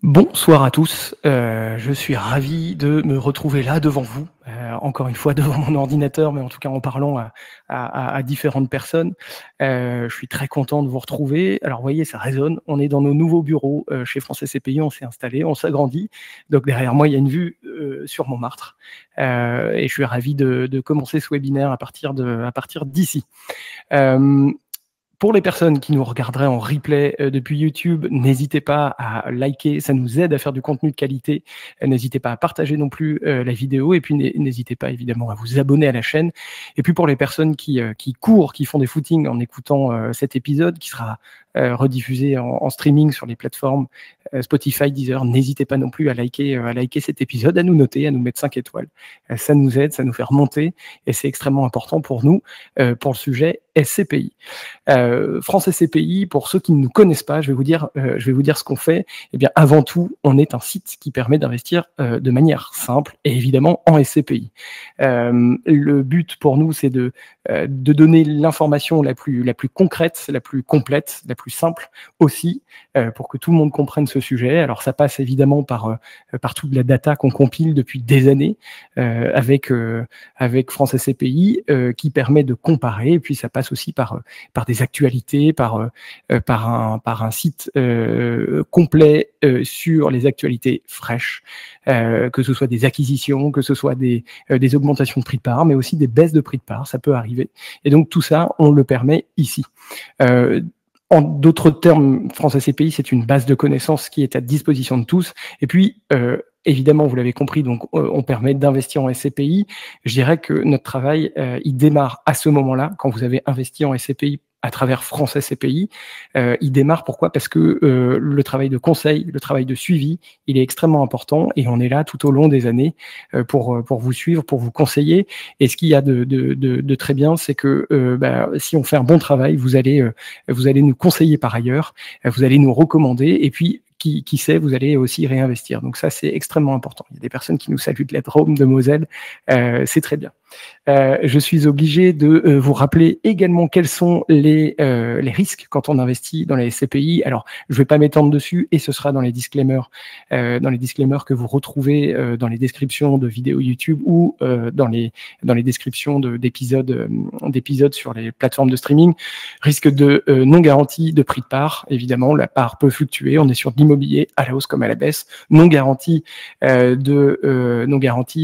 Bonsoir à tous, je suis ravi de me retrouver là devant vous, encore une fois devant mon ordinateur, mais en tout cas en parlant à différentes personnes. Je suis très content de vous retrouver. Alors vous voyez, ça résonne, on est dans nos nouveaux bureaux chez France SCPI, on s'est installé, on s'agrandit. Donc derrière moi, il y a une vue sur Montmartre. Et je suis ravi de commencer ce webinaire à partir d'ici. Pour les personnes qui nous regarderaient en replay depuis YouTube, n'hésitez pas à liker, ça nous aide à faire du contenu de qualité. N'hésitez pas à partager non plus la vidéo et puis n'hésitez pas évidemment à vous abonner à la chaîne. Et puis pour les personnes qui courent, qui font des footings en écoutant cet épisode qui sera rediffusé en streaming sur les plateformes Spotify, Deezer, n'hésitez pas non plus à liker cet épisode, à nous noter, à nous mettre 5 étoiles. Ça nous aide, ça nous fait remonter et c'est extrêmement important pour nous, pour le sujet SCPI. France SCPI, pour ceux qui ne nous connaissent pas, je vais vous dire ce qu'on fait. Eh bien, avant tout, on est un site qui permet d'investir de manière simple et évidemment en SCPI. Le but pour nous, c'est de donner l'information la plus concrète, la plus complète, la plus simple aussi, pour que tout le monde comprenne ce sujet. Alors, ça passe évidemment par toute la data qu'on compile depuis des années avec France SCPI, qui permet de comparer. Et puis, ça passe aussi par des actualités, par un site complet sur les actualités fraîches, que ce soit des acquisitions, que ce soit des augmentations de prix de part, mais aussi des baisses de prix de part, ça peut arriver. Et donc tout ça, on le permet ici. En d'autres termes, France SCPI, c'est une base de connaissances qui est à disposition de tous. Et puis, évidemment, vous l'avez compris, donc on permet d'investir en SCPI. Je dirais que notre travail, il démarre à ce moment-là, quand vous avez investi en SCPI à travers France SCPI. Il démarre pourquoi? Parce que le travail de conseil, le travail de suivi, il est extrêmement important et on est là tout au long des années pour vous suivre, pour vous conseiller. Et ce qu'il y a de très bien, c'est que si on fait un bon travail, vous allez nous conseiller par ailleurs, vous allez nous recommander et puis qui sait, vous allez aussi réinvestir. Donc ça, c'est extrêmement important. Il y a des personnes qui nous saluent de la Drôme, de Moselle, c'est très bien. Je suis obligé de vous rappeler également quels sont les risques quand on investit dans les SCPI. Alors, je ne vais pas m'étendre dessus et ce sera dans les disclaimers que vous retrouvez dans les descriptions de vidéos YouTube ou dans les descriptions d'épisodes sur les plateformes de streaming. Risque de non garantie de prix de part, évidemment, la part peut fluctuer. On est sur de l'immobilier à la hausse comme à la baisse. Non garantie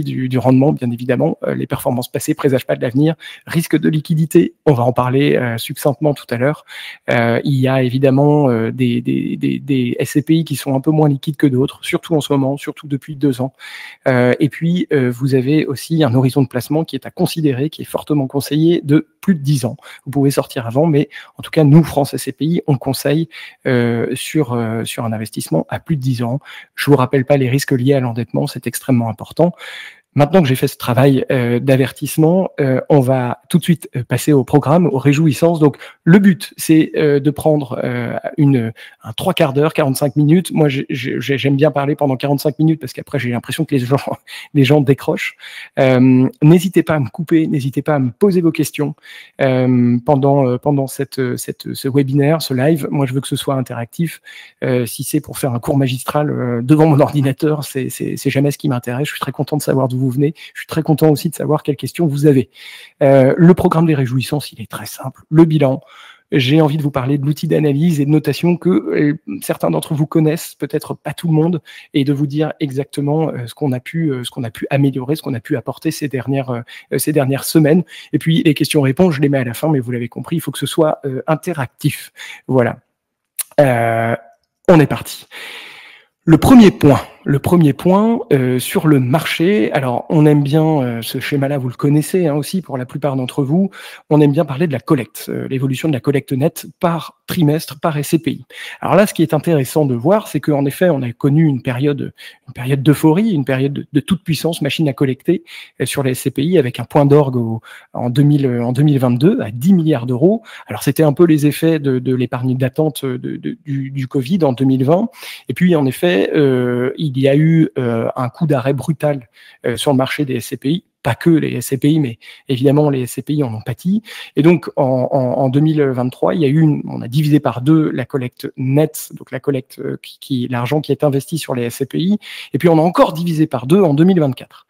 du rendement, bien évidemment. Les performances passées présagent pas de l'avenir. Risque de liquidité, on va en parler succinctement tout à l'heure. Il y a évidemment des SCPI qui sont un peu moins liquides que d'autres, surtout en ce moment, surtout depuis 2 ans. Et puis, vous avez aussi un horizon de placement qui est à considérer, qui est fortement conseillé de plus de 10 ans. Vous pouvez sortir avant, mais en tout cas, nous, France SCPI, on conseille sur un investissement à plus de 10 ans. Je vous rappelle pas les risques liés à l'endettement, c'est extrêmement important. Maintenant que j'ai fait ce travail d'avertissement, on va tout de suite passer au programme, aux réjouissances. Donc, le but, c'est de prendre un 3/4 d'heure, 45 minutes. Moi, j'aime bien parler pendant 45 minutes parce qu'après, j'ai l'impression que les gens décrochent. N'hésitez pas à me couper, n'hésitez pas à me poser vos questions pendant ce webinaire, ce live. Moi, je veux que ce soit interactif. Si c'est pour faire un cours magistral devant mon ordinateur, c'est jamais ce qui m'intéresse. Je suis très content de savoir d'où vous venez. Je suis très content aussi de savoir quelles questions vous avez. Le programme des réjouissances, il est très simple. Le bilan. J'ai envie de vous parler de l'outil d'analyse et de notation que certains d'entre vous connaissent, peut-être pas tout le monde, et de vous dire exactement ce qu'on a pu améliorer, ce qu'on a pu apporter ces dernières semaines. Et puis les questions-réponses, je les mets à la fin, mais vous l'avez compris, il faut que ce soit interactif. Voilà. On est parti. Le premier point sur le marché, alors on aime bien ce schéma-là, vous le connaissez aussi pour la plupart d'entre vous, on aime bien parler de la collecte, l'évolution de la collecte nette par trimestre, par SCPI. Alors là, ce qui est intéressant de voir, c'est qu'en effet, on a connu une période d'euphorie, une période de toute puissance, machine à collecter sur les SCPI avec un point d'orgue en 2022 à 10 milliards d'euros. Alors c'était un peu les effets de l'épargne d'attente du Covid en 2020. Et puis en effet, il y a eu un coup d'arrêt brutal sur le marché des SCPI pas que les SCPI, mais évidemment les SCPI en ont pâti. Et donc en 2023, on a divisé par 2 la collecte nette, donc la collecte l'argent qui est investi sur les SCPI, et puis on a encore divisé par 2 en 2024.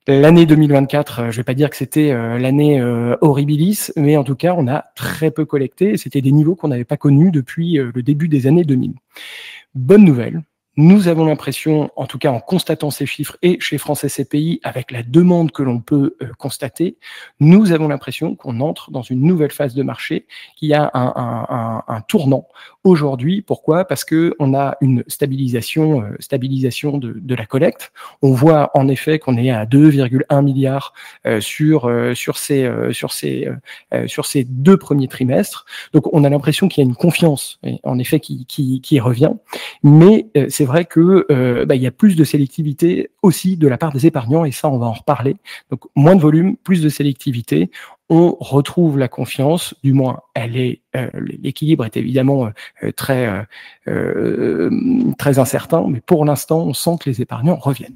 L'année 2024, je vais pas dire que c'était l'année horribilis, mais en tout cas, on a très peu collecté, et c'était des niveaux qu'on n'avait pas connus depuis le début des années 2000. Bonne nouvelle, nous avons l'impression, en tout cas en constatant ces chiffres et chez France SCPI, avec la demande que l'on peut constater, nous avons l'impression qu'on entre dans une nouvelle phase de marché, qu'il y a un tournant aujourd'hui. Pourquoi? Parce que on a une stabilisation de la collecte. On voit en effet qu'on est à 2,1 milliards sur ces 2 premiers trimestres. Donc on a l'impression qu'il y a une confiance, en effet, qui revient. Mais c'est vrai que il y a plus de sélectivité aussi de la part des épargnants, et ça, on va en reparler. Donc moins de volume, plus de sélectivité. On retrouve la confiance, du moins l'équilibre est évidemment très incertain, mais pour l'instant, on sent que les épargnants reviennent.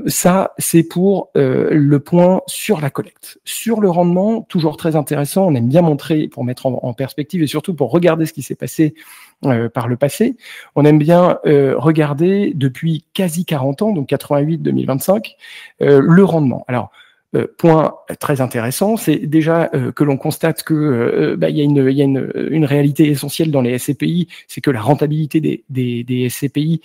Ça, c'est pour le point sur la collecte. Sur le rendement, toujours très intéressant, on aime bien montrer, pour mettre en perspective et surtout pour regarder ce qui s'est passé par le passé, on aime bien regarder depuis quasi 40 ans, donc 88-2025, le rendement. Alors, point très intéressant, c'est déjà que l'on constate que il y a une réalité essentielle dans les SCPI, c'est que la rentabilité des SCPI,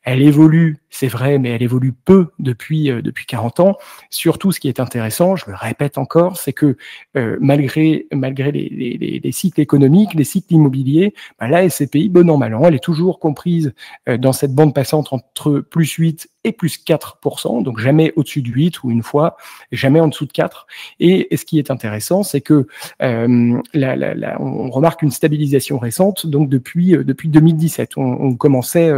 elle évolue, c'est vrai, mais elle évolue peu depuis 40 ans. Surtout, ce qui est intéressant, je le répète encore, c'est que malgré les cycles économiques, les cycles immobiliers, la SCPI, bon an mal an, elle est toujours comprise dans cette bande passante entre plus 8 et plus 4%, donc jamais au-dessus de 8 ou une fois, jamais en dessous de 4. Et ce qui est intéressant, c'est que on remarque une stabilisation récente, donc depuis 2017. On commençait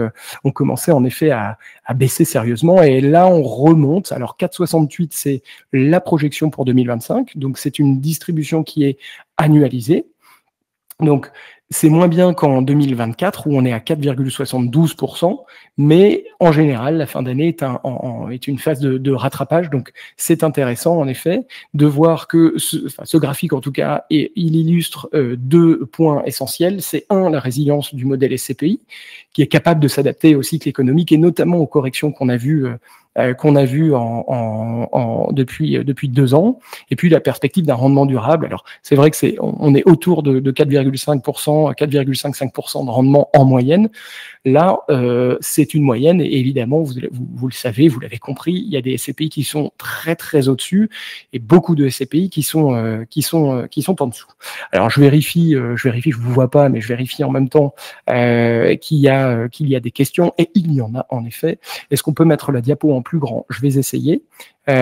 en effet à baisser sérieusement, et là on remonte. Alors 4,68, c'est la projection pour 2025, donc c'est une distribution qui est annualisée. Donc, c'est moins bien qu'en 2024, où on est à 4,72%, mais en général, la fin d'année est une phase de rattrapage. Donc, c'est intéressant, en effet, de voir que ce graphique, en tout cas, il illustre 2 points essentiels. C'est la résilience du modèle SCPI, qui est capable de s'adapter au cycle économique et notamment aux corrections qu'on a vues depuis 2 ans, et puis la perspective d'un rendement durable. Alors c'est vrai que on est autour de 4,5%, 4,55% de rendement en moyenne. Là, c'est une moyenne, et évidemment, vous le savez, vous l'avez compris, il y a des SCPI qui sont très très au-dessus, et beaucoup de SCPI qui sont en dessous. Alors je vérifie, je vous vois pas, mais je vérifie en même temps qu'il y a des questions, et il y en a en effet. Est-ce qu'on peut mettre la diapo en plus grand? Je vais essayer. Si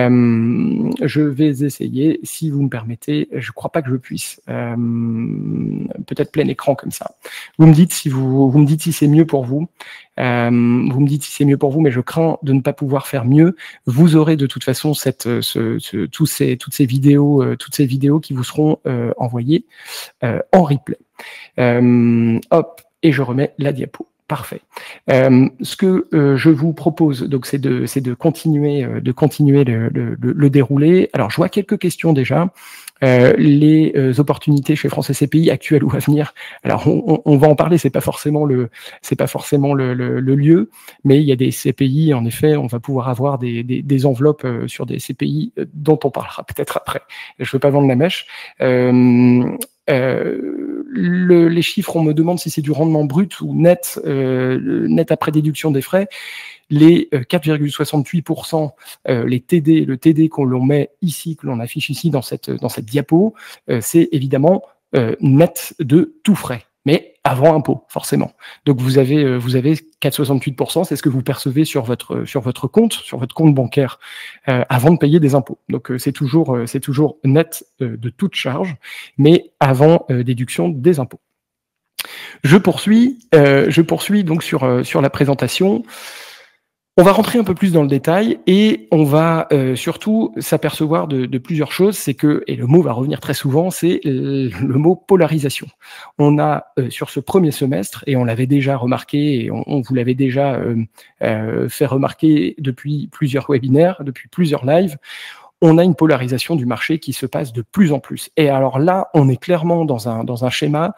vous me permettez. Je crois pas que je puisse. Peut-être plein écran comme ça. Vous me dites si c'est mieux pour vous. Mais je crains de ne pas pouvoir faire mieux. Vous aurez de toute façon toutes ces vidéos qui vous seront envoyées en replay. Hop, et je remets la diapo. Parfait. Ce que je vous propose, donc, c'est de continuer le déroulé. Alors, je vois quelques questions déjà. Les opportunités chez France SCPI actuelles ou à venir. Alors, on va en parler. C'est pas forcément le lieu, mais il y a des SCPI. En effet, on va pouvoir avoir des enveloppes sur des SCPI dont on parlera peut-être après. Je veux pas vendre la mèche. Les chiffres, on me demande si c'est du rendement brut ou net après déduction des frais. Les 4,68%, le TD que l'on met ici, que l'on affiche ici dans cette diapo, c'est évidemment net de tout frais, mais avant impôt, forcément. Donc vous avez 4,68%, c'est ce que vous percevez sur votre compte bancaire avant de payer des impôts. Donc c'est toujours net de toute charge, mais avant déduction des impôts. Je poursuis donc sur la présentation. On va rentrer un peu plus dans le détail et on va surtout s'apercevoir de plusieurs choses. C'est que, et le mot va revenir très souvent, c'est le mot polarisation. On a sur ce premier semestre, et on l'avait déjà remarqué, et on vous l'avait déjà fait remarquer depuis plusieurs webinaires, depuis plusieurs lives, on a une polarisation du marché qui se passe de plus en plus. Et alors là, on est clairement dans un schéma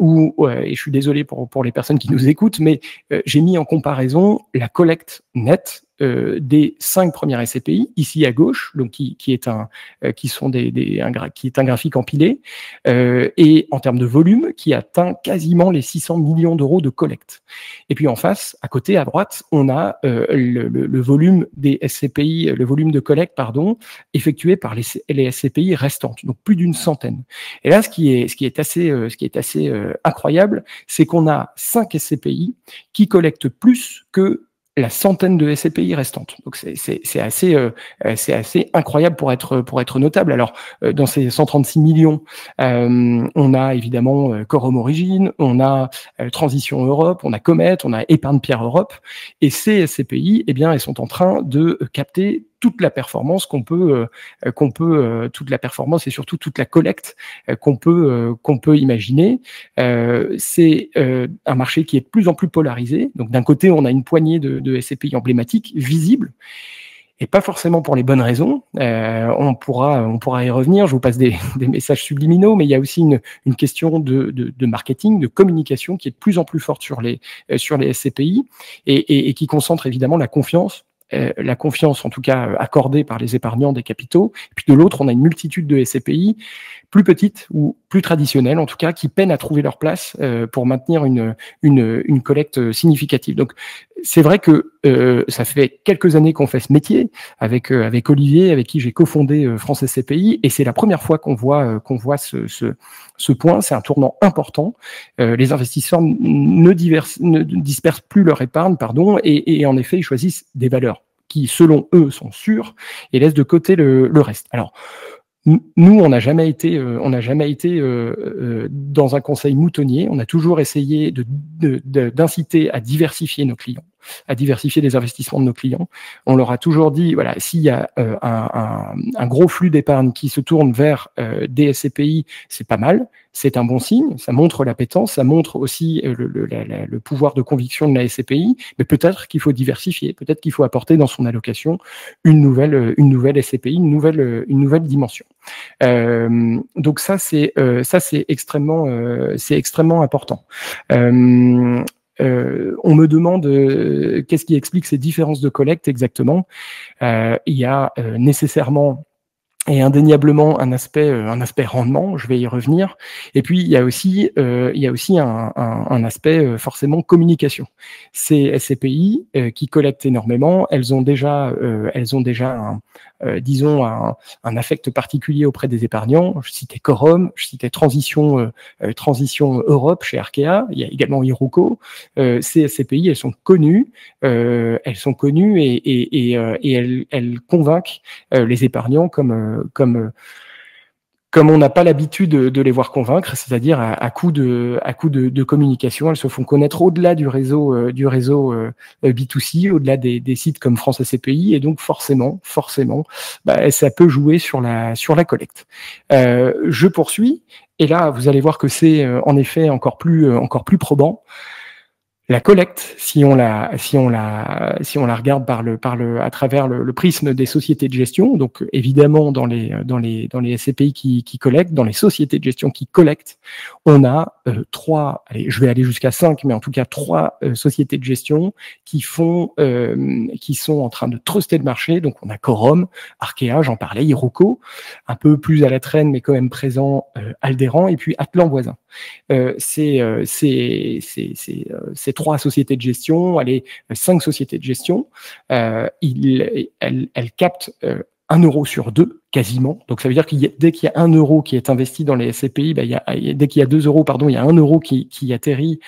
où, et je suis désolé pour les personnes qui nous écoutent, mais j'ai mis en comparaison la collecte nette des 5 premières SCPI, ici à gauche, donc qui est un graphique empilé, et en termes de volume, qui atteint quasiment les 600 millions d'euros de collecte. Et puis en face, à côté, à droite, on a le volume des SCPI, le volume de collecte, pardon, effectué par les SCPI restantes, donc plus d'une centaine. Et là, ce qui est assez incroyable, c'est qu'on a 5 SCPI qui collectent plus que la centaine de SCPI restantes. Donc c'est assez incroyable pour être notable. Alors dans ces 136 millions, on a évidemment Quorum Origine, on a Transition Europe, on a Comet, on a Épargne Pierre Europe, et ces SCPI, eh bien, elles sont en train de capter toute la performance toute la performance et surtout toute la collecte qu'on peut imaginer. C'est un marché qui est de plus en plus polarisé. Donc d'un côté, on a une poignée de SCPI emblématiques, visibles, et pas forcément pour les bonnes raisons. On pourra y revenir. Je vous passe des messages subliminaux, mais il y a aussi une question de marketing, de communication qui est de plus en plus forte sur les SCPI et qui concentre évidemment la confiance en tout cas accordée par les épargnants des capitaux. Et puis de l'autre, on a une multitude de SCPI plus petites ou plus traditionnelles, en tout cas, qui peinent à trouver leur place pour maintenir une collecte significative. Donc c'est vrai que ça fait quelques années qu'on fait ce métier avec Olivier, avec qui j'ai cofondé France SCPI, et c'est la première fois qu'on voit ce point. C'est un tournant important. Les investisseurs ne dispersent plus leur épargne, et en effet, ils choisissent des valeurs qui, selon eux, sont sûres et laissent de côté le reste. Alors, nous, on n'a jamais été dans un conseil moutonnier. On a toujours essayé d'inciter à diversifier nos clients, à diversifier les investissements de nos clients. On leur a toujours dit, voilà, s'il y a un gros flux d'épargne qui se tourne vers des SCPI, c'est pas mal, c'est un bon signe, ça montre l'appétence, ça montre aussi le pouvoir de conviction de la SCPI, mais peut-être qu'il faut diversifier, peut-être qu'il faut apporter dans son allocation une nouvelle SCPI, une nouvelle dimension. Donc ça c'est extrêmement important. On me demande qu'est-ce qui explique ces différences de collecte exactement. Il y a nécessairement et indéniablement un aspect rendement, je vais y revenir. Et puis il y a aussi un aspect forcément communication. Ces SCPI qui collectent énormément, elles ont déjà un affect particulier auprès des épargnants. Je citais Quorum, je citais Transition Europe chez Arkea, il y a également Iroko. Ces SCPI, elles sont connues et elles convainquent les épargnants comme on n'a pas l'habitude de les voir convaincre, c'est-à-dire à coup de communication. Elles se font connaître au-delà du réseau B2C, au-delà des sites comme France SCPI, et donc forcément, ça peut jouer sur la collecte. Je poursuis, et là vous allez voir que c'est en effet encore plus probant. La collecte, si on la regarde à travers le prisme des sociétés de gestion, donc évidemment dans les SCPI qui collectent, dans les sociétés de gestion qui collectent, on a je vais aller jusqu'à 5, mais en tout cas 3 sociétés de gestion qui sont en train de truster le marché. Donc on a Quorum, Arkea, j'en parlais, Iroko, un peu plus à la traîne mais quand même présent, Aldéran, et puis Atlan Voisin. Ces 3 sociétés de gestion, 5 sociétés de gestion, elles captent 1 euro sur 2, quasiment. Donc ça veut dire que dès qu'il y a 1 euro qui est investi dans les SCPI, dès qu'il y a 2 euros, il y a 1 euro qui atterrit,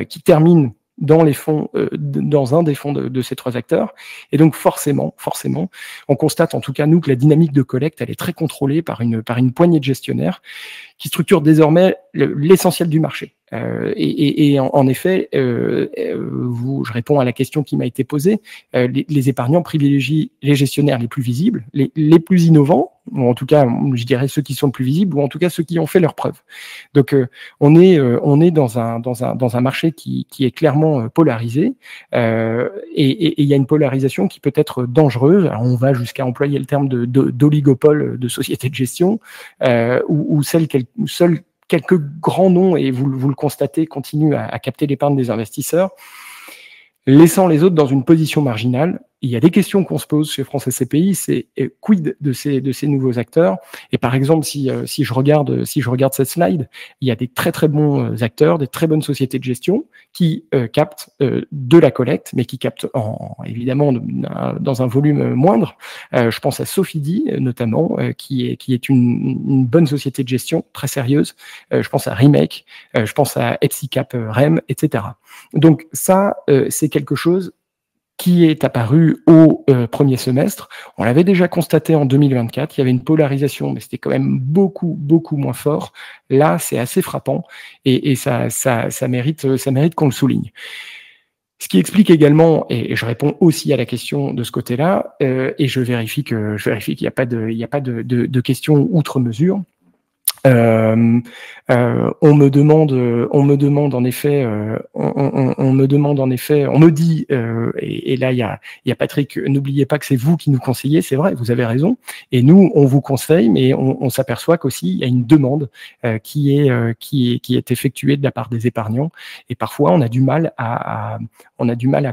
qui termine dans les fonds, dans un des fonds de ces 3 acteurs. Et donc forcément, on constate en tout cas nous que la dynamique de collecte, elle est très contrôlée par une poignée de gestionnaires qui structure désormais l'essentiel du marché. En effet, je réponds à la question qui m'a été posée, les épargnants privilégient les gestionnaires les plus visibles, les plus innovants, ou en tout cas, je dirais ceux qui sont le plus visibles, ou en tout cas ceux qui ont fait leurs preuves. Donc, on est dans un marché qui est clairement polarisé, et il y a une polarisation qui peut être dangereuse. Alors, on va jusqu'à employer le terme d'oligopole de société de gestion, où seuls quelques grands noms, et vous le constatez, continuent à capter l'épargne des investisseurs, laissant les autres dans une position marginale. Il y a des questions qu'on se pose chez France SCPI, c'est quid de ces nouveaux acteurs. Et par exemple, si je regarde cette slide, il y a des très très bons acteurs, des très bonnes sociétés de gestion qui captent de la collecte, mais qui captent évidemment dans un volume moindre. Je pense à Sofidy notamment, qui est une bonne société de gestion très sérieuse. Je pense à Remake, je pense à EPSICAP REM, etc. Donc ça, c'est quelque chose qui est apparu au premier semestre. On l'avait déjà constaté en 2024, il y avait une polarisation, mais c'était quand même beaucoup, beaucoup moins fort. Là, c'est assez frappant, et ça mérite qu'on le souligne. Ce qui explique également, et je réponds aussi à la question de ce côté-là, et je vérifie qu'il n'y a pas de questions outre mesure. On me dit, et là il y a Patrick, n'oubliez pas que c'est vous qui nous conseillez, c'est vrai, vous avez raison, et nous on vous conseille, mais on s'aperçoit qu'aussi il y a une demande qui est effectuée de la part des épargnants, et parfois on a du mal à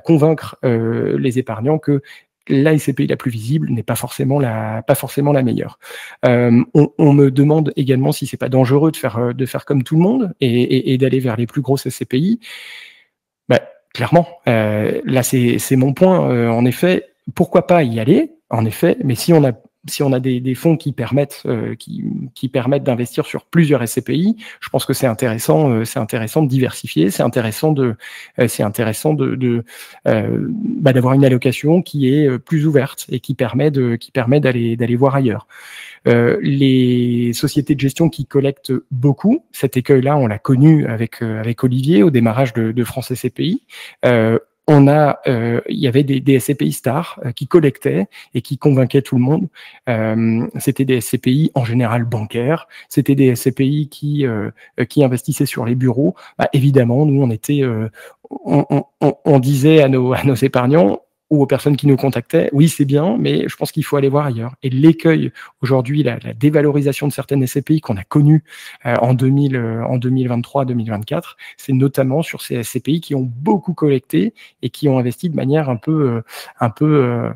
convaincre les épargnants que la SCPI la plus visible n'est pas forcément la meilleure. On me demande également si c'est pas dangereux de faire comme tout le monde et d'aller vers les plus grosses SCPI. Bah, clairement, là c'est mon point. En effet, pourquoi pas y aller? En effet, mais si on a des fonds qui permettent d'investir sur plusieurs SCPI, je pense que c'est intéressant de diversifier, c'est intéressant d'avoir une allocation qui est plus ouverte et qui permet d'aller voir ailleurs. Les sociétés de gestion qui collectent beaucoup, cet écueil-là, on l'a connu avec Olivier au démarrage de France SCPI. Il y avait des SCPI stars qui collectaient et qui convainquaient tout le monde. C'était des SCPI en général bancaires, c'était des SCPI qui investissaient sur les bureaux. Bah, évidemment, nous on disait à nos épargnants ou aux personnes qui nous contactaient, oui c'est bien, mais je pense qu'il faut aller voir ailleurs. Et l'écueil aujourd'hui, la dévalorisation de certaines SCPI qu'on a connues en 2023-2024, c'est notamment sur ces SCPI qui ont beaucoup collecté et qui ont investi de manière un peu un peu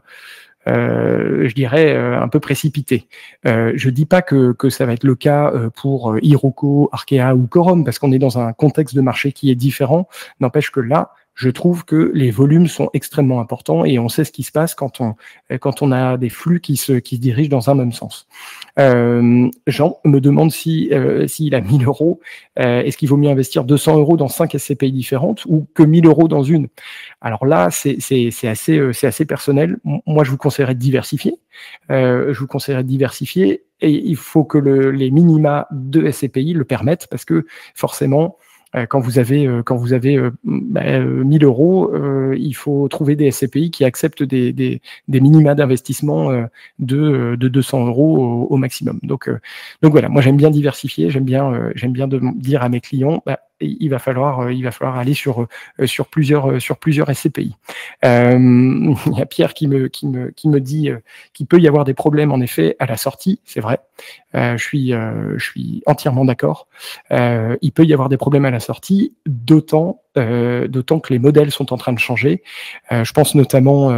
précipitée. Je dis pas que ça va être le cas pour Iroko, Arkea ou Quorum, parce qu'on est dans un contexte de marché qui est différent. N'empêche que là, je trouve que les volumes sont extrêmement importants et on sait ce qui se passe quand on a des flux qui se dirigent dans un même sens. Jean me demande s'il a 1000 euros, est-ce qu'il vaut mieux investir 200 euros dans 5 SCPI différentes ou que 1000 euros dans une? Alors là, c'est assez personnel. Moi, je vous conseillerais de diversifier. Et il faut que les minima de SCPI le permettent, parce que forcément, quand vous avez 1000 euros, il faut trouver des SCPI qui acceptent des minima d'investissement de 200 euros au maximum. Donc voilà, moi j'aime bien diversifier, j'aime bien dire à mes clients, il va falloir aller sur plusieurs SCPI. Il y a Pierre qui me dit qu'il peut y avoir des problèmes en effet à la sortie, c'est vrai. Je suis entièrement d'accord. Il peut y avoir des problèmes à la sortie, d'autant que les modèles sont en train de changer. Je pense notamment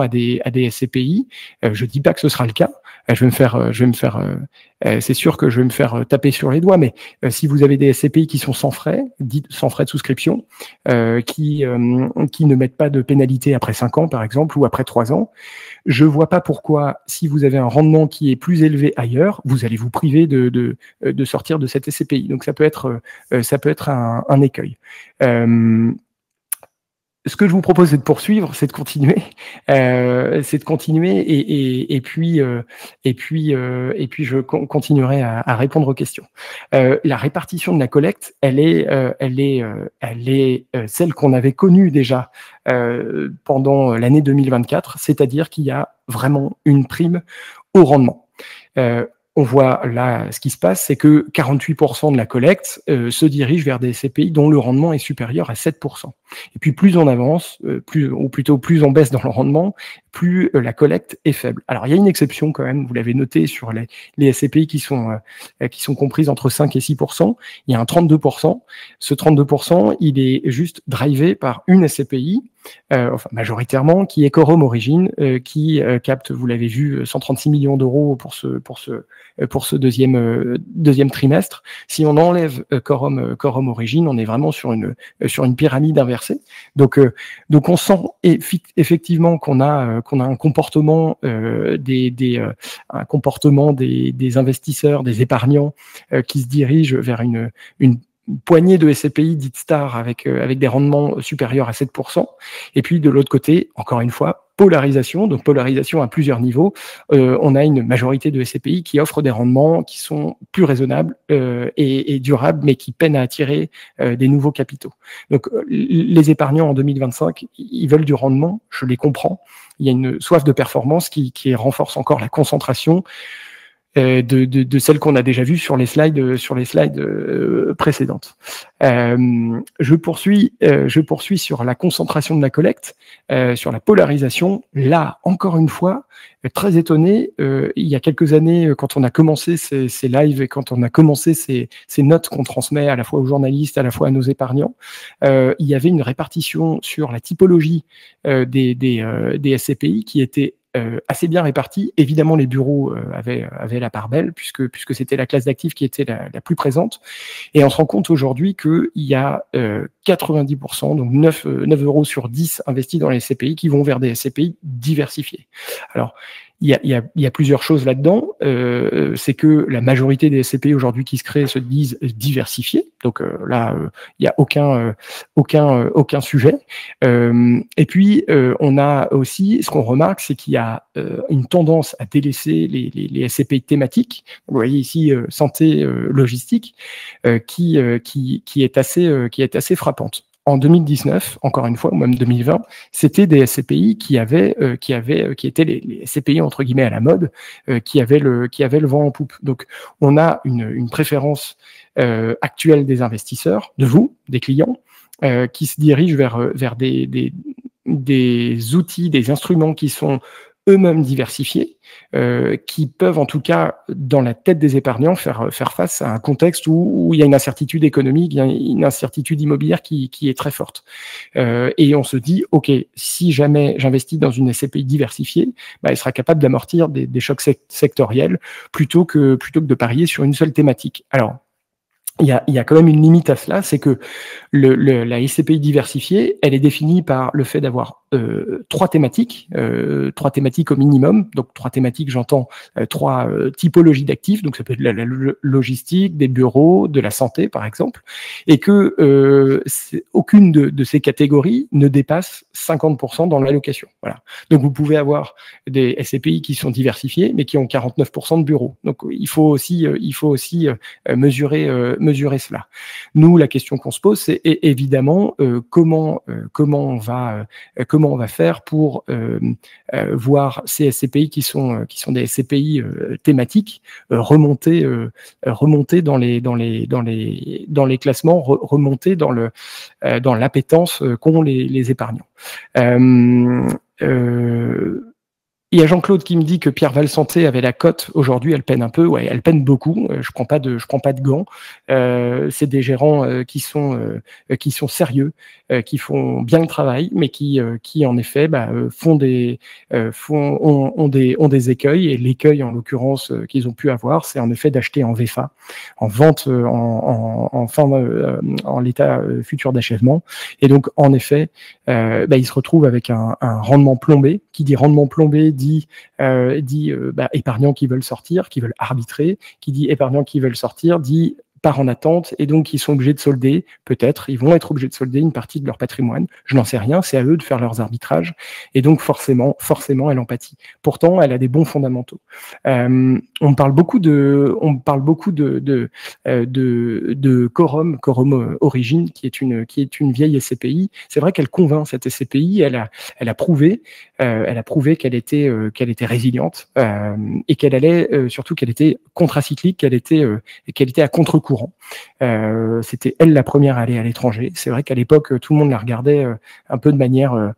à des SCPI. Je dis pas que ce sera le cas. C'est sûr que je vais me faire taper sur les doigts, mais si vous avez des SCPI qui sont sans frais, dites sans frais de souscription, qui ne mettent pas de pénalité après 5 ans, par exemple, ou après 3 ans, je vois pas pourquoi, si vous avez un rendement qui est plus élevé ailleurs, vous allez vous priver de sortir de cette SCPI. Donc ça peut être un écueil. ce que je vous propose, c'est de poursuivre, c'est de continuer, et puis je continuerai à répondre aux questions. La répartition de la collecte, elle est celle qu'on avait connue déjà pendant l'année 2024, c'est-à-dire qu'il y a vraiment une prime au rendement. On voit là, ce qui se passe, c'est que 48% de la collecte se dirige vers des SCPI dont le rendement est supérieur à 7%. Et puis plus on avance, plus on baisse dans le rendement, plus la collecte est faible. Alors il y a une exception quand même, vous l'avez noté, sur les SCPI qui sont comprises entre 5 et 6%. Il y a un 32%. Ce 32%, il est juste drivé par une SCPI, majoritairement, qui est Quorum Origine, qui capte, vous l'avez vu, 136 millions d'euros pour ce deuxième trimestre. Si on enlève Quorum Origine, on est vraiment sur une pyramide inversée. Donc on sent effectivement qu'on a un comportement des investisseurs, des épargnants qui se dirigent vers une poignée de SCPI dites stars avec des rendements supérieurs à 7%. Et puis de l'autre côté, encore une fois, polarisation, donc polarisation à plusieurs niveaux. On a une majorité de SCPI qui offrent des rendements qui sont plus raisonnables et durables, mais qui peinent à attirer des nouveaux capitaux. Donc les épargnants en 2025, ils veulent du rendement, je les comprends. Il y a une soif de performance qui renforce encore la concentration de celles qu'on a déjà vues sur les slides précédentes. Je poursuis sur la concentration de la collecte, sur la polarisation. Là, encore une fois, très étonné. Il y a quelques années, quand on a commencé ces lives et quand on a commencé ces notes qu'on transmet à la fois aux journalistes, à la fois à nos épargnants, il y avait une répartition sur la typologie des SCPI qui était assez bien répartis. Évidemment, les bureaux avaient la part belle, puisque c'était la classe d'actifs qui était la plus présente. Et on se rend compte aujourd'hui qu'il y a 90%, donc 9 euros sur 10 investis dans les SCPI qui vont vers des SCPI diversifiés. Alors, il y a plusieurs choses là-dedans. C'est que la majorité des SCPI aujourd'hui qui se créent se disent diversifiés. Donc là, il n'y a aucun sujet. Et puis, on a aussi, ce qu'on remarque, c'est qu'il y a une tendance à délaisser les SCPI thématiques. Vous voyez ici santé, logistique, qui est assez frappante. En 2019, encore une fois, ou même 2020, c'était des SCPI qui étaient les SCPI entre guillemets à la mode, qui avaient le vent en poupe. Donc, on a une préférence actuelle des investisseurs, de vous, des clients, qui se dirigent vers des outils, des instruments qui sont eux-mêmes diversifiés, qui peuvent en tout cas, dans la tête des épargnants, faire face à un contexte où il y a une incertitude économique, il y a une incertitude immobilière qui est très forte. Et on se dit, OK, si jamais j'investis dans une SCPI diversifiée, elle sera capable d'amortir des chocs sectoriels plutôt que de parier sur une seule thématique. Alors, il y a quand même une limite à cela, c'est que la SCPI diversifiée, elle est définie par le fait d'avoir 3 thématiques au minimum. Donc 3 thématiques, j'entends 3 typologies d'actifs, donc ça peut être la logistique, des bureaux, de la santé par exemple, et que aucune de ces catégories ne dépasse 50% dans l'allocation. Voilà. Donc vous pouvez avoir des SCPI qui sont diversifiés, mais qui ont 49% de bureaux. Donc il faut aussi mesurer cela. Nous, la question qu'on se pose, c'est évidemment comment on va faire pour voir ces SCPI qui sont des SCPI thématiques remonter dans les classements, remonter dans l'appétence qu'ont les épargnants. Il y a Jean-Claude qui me dit que Pierre Val Santé avait la cote. Aujourd'hui, elle peine un peu. Ouais, elle peine beaucoup. Je prends pas de gants. C'est des gérants qui sont sérieux, qui font bien le travail, mais qui en effet ont des écueils. Et l'écueil, en l'occurrence, qu'ils ont pu avoir, c'est en effet d'acheter en VFA, en vente en l'état futur d'achèvement. Et donc, en effet, ils se retrouvent avec un rendement plombé. Qui dit rendement plombé dit épargnants qui veulent sortir, qui veulent arbitrer, qui dit épargnants qui veulent sortir, dit part en attente et donc ils sont obligés de solder, peut-être, ils vont être obligés de solder une partie de leur patrimoine. Je n'en sais rien, c'est à eux de faire leurs arbitrages et donc forcément, elle en pâtit. Pourtant, elle a des bons fondamentaux. On parle beaucoup de Quorum Origin, qui est une vieille SCPI. C'est vrai qu'elle convainc cette SCPI. Elle a prouvé qu'elle était résiliente et qu'elle allait surtout qu'elle était contracyclique, qu'elle était à contre-courant. C'était elle la première à aller à l'étranger. C'est vrai qu'à l'époque, tout le monde la regardait un peu de manière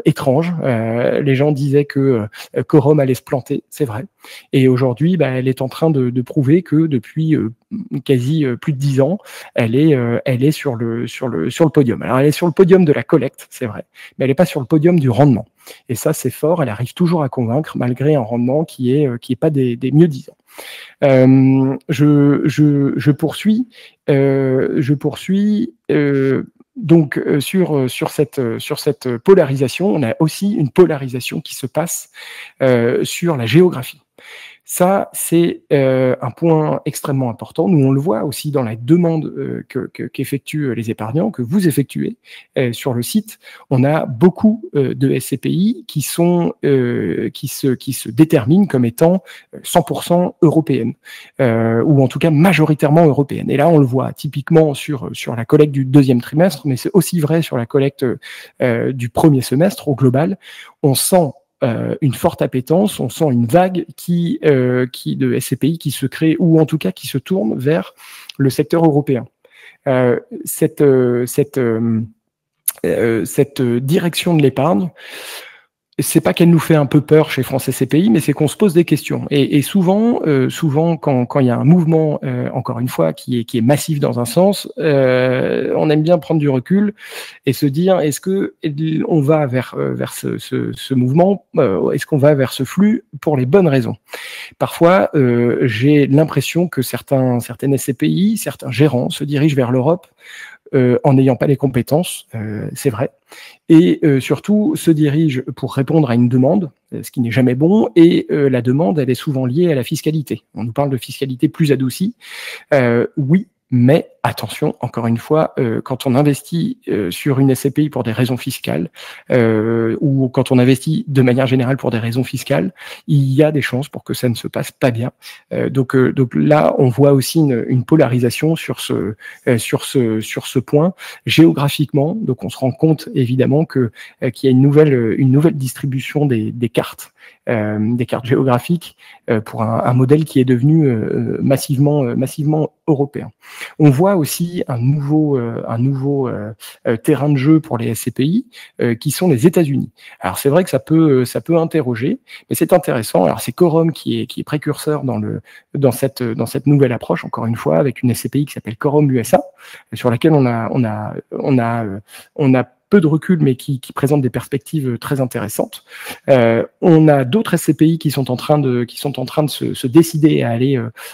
étrange. Les gens disaient que Quorum allait se planter, c'est vrai. Et aujourd'hui, elle est en train de prouver que depuis quasi plus de 10 ans, elle est sur le podium. Alors, elle est sur le podium de la collecte, c'est vrai, mais elle n'est pas sur le podium du rendement. Et ça, c'est fort. Elle arrive toujours à convaincre, malgré un rendement qui est pas des mieux disants. Je poursuis. Donc sur cette polarisation, on a aussi une polarisation qui se passe sur la géographie. Ça, c'est un point extrêmement important. Nous, on le voit aussi dans la demande qu'effectuent les épargnants, que vous effectuez sur le site. On a beaucoup de SCPI qui se déterminent comme étant 100% européennes, ou en tout cas majoritairement européennes. Et là, on le voit typiquement sur la collecte du deuxième trimestre, mais c'est aussi vrai sur la collecte du premier semestre au global. On sent une forte appétence, on sent une vague de SCPI qui se crée, ou en tout cas qui se tourne vers le secteur européen. Cette direction de l'épargne, c'est pas qu'elle nous fait un peu peur chez France SCPI, mais c'est qu'on se pose des questions. Et souvent, quand il y a un mouvement, encore une fois, qui est massif dans un sens, on aime bien prendre du recul et se dire, est-ce que on va vers ce mouvement, est-ce qu'on va vers ce flux pour les bonnes raisons? Parfois, j'ai l'impression que certaines SCPI, certains gérants se dirigent vers l'Europe en n'ayant pas les compétences, c'est vrai, et surtout se dirigent pour répondre à une demande, ce qui n'est jamais bon, et la demande, elle est souvent liée à la fiscalité. On nous parle de fiscalité plus adoucie, oui, mais attention, encore une fois, quand on investit sur une SCPI pour des raisons fiscales, ou quand on investit de manière générale pour des raisons fiscales, il y a des chances pour que ça ne se passe pas bien. Donc là, on voit aussi une polarisation sur ce point géographiquement. Donc on se rend compte évidemment qu'il y a une nouvelle distribution des cartes géographiques pour un modèle qui est devenu massivement européen. On voit aussi un nouveau terrain de jeu pour les SCPI qui sont les États-Unis. Alors c'est vrai que ça peut interroger, mais c'est intéressant. Alors c'est Quorum qui est précurseur dans cette nouvelle approche, encore une fois, avec une SCPI qui s'appelle Quorum USA, sur laquelle on a peu de recul, mais qui présente des perspectives très intéressantes. On a d'autres SCPI qui sont en train de se décider à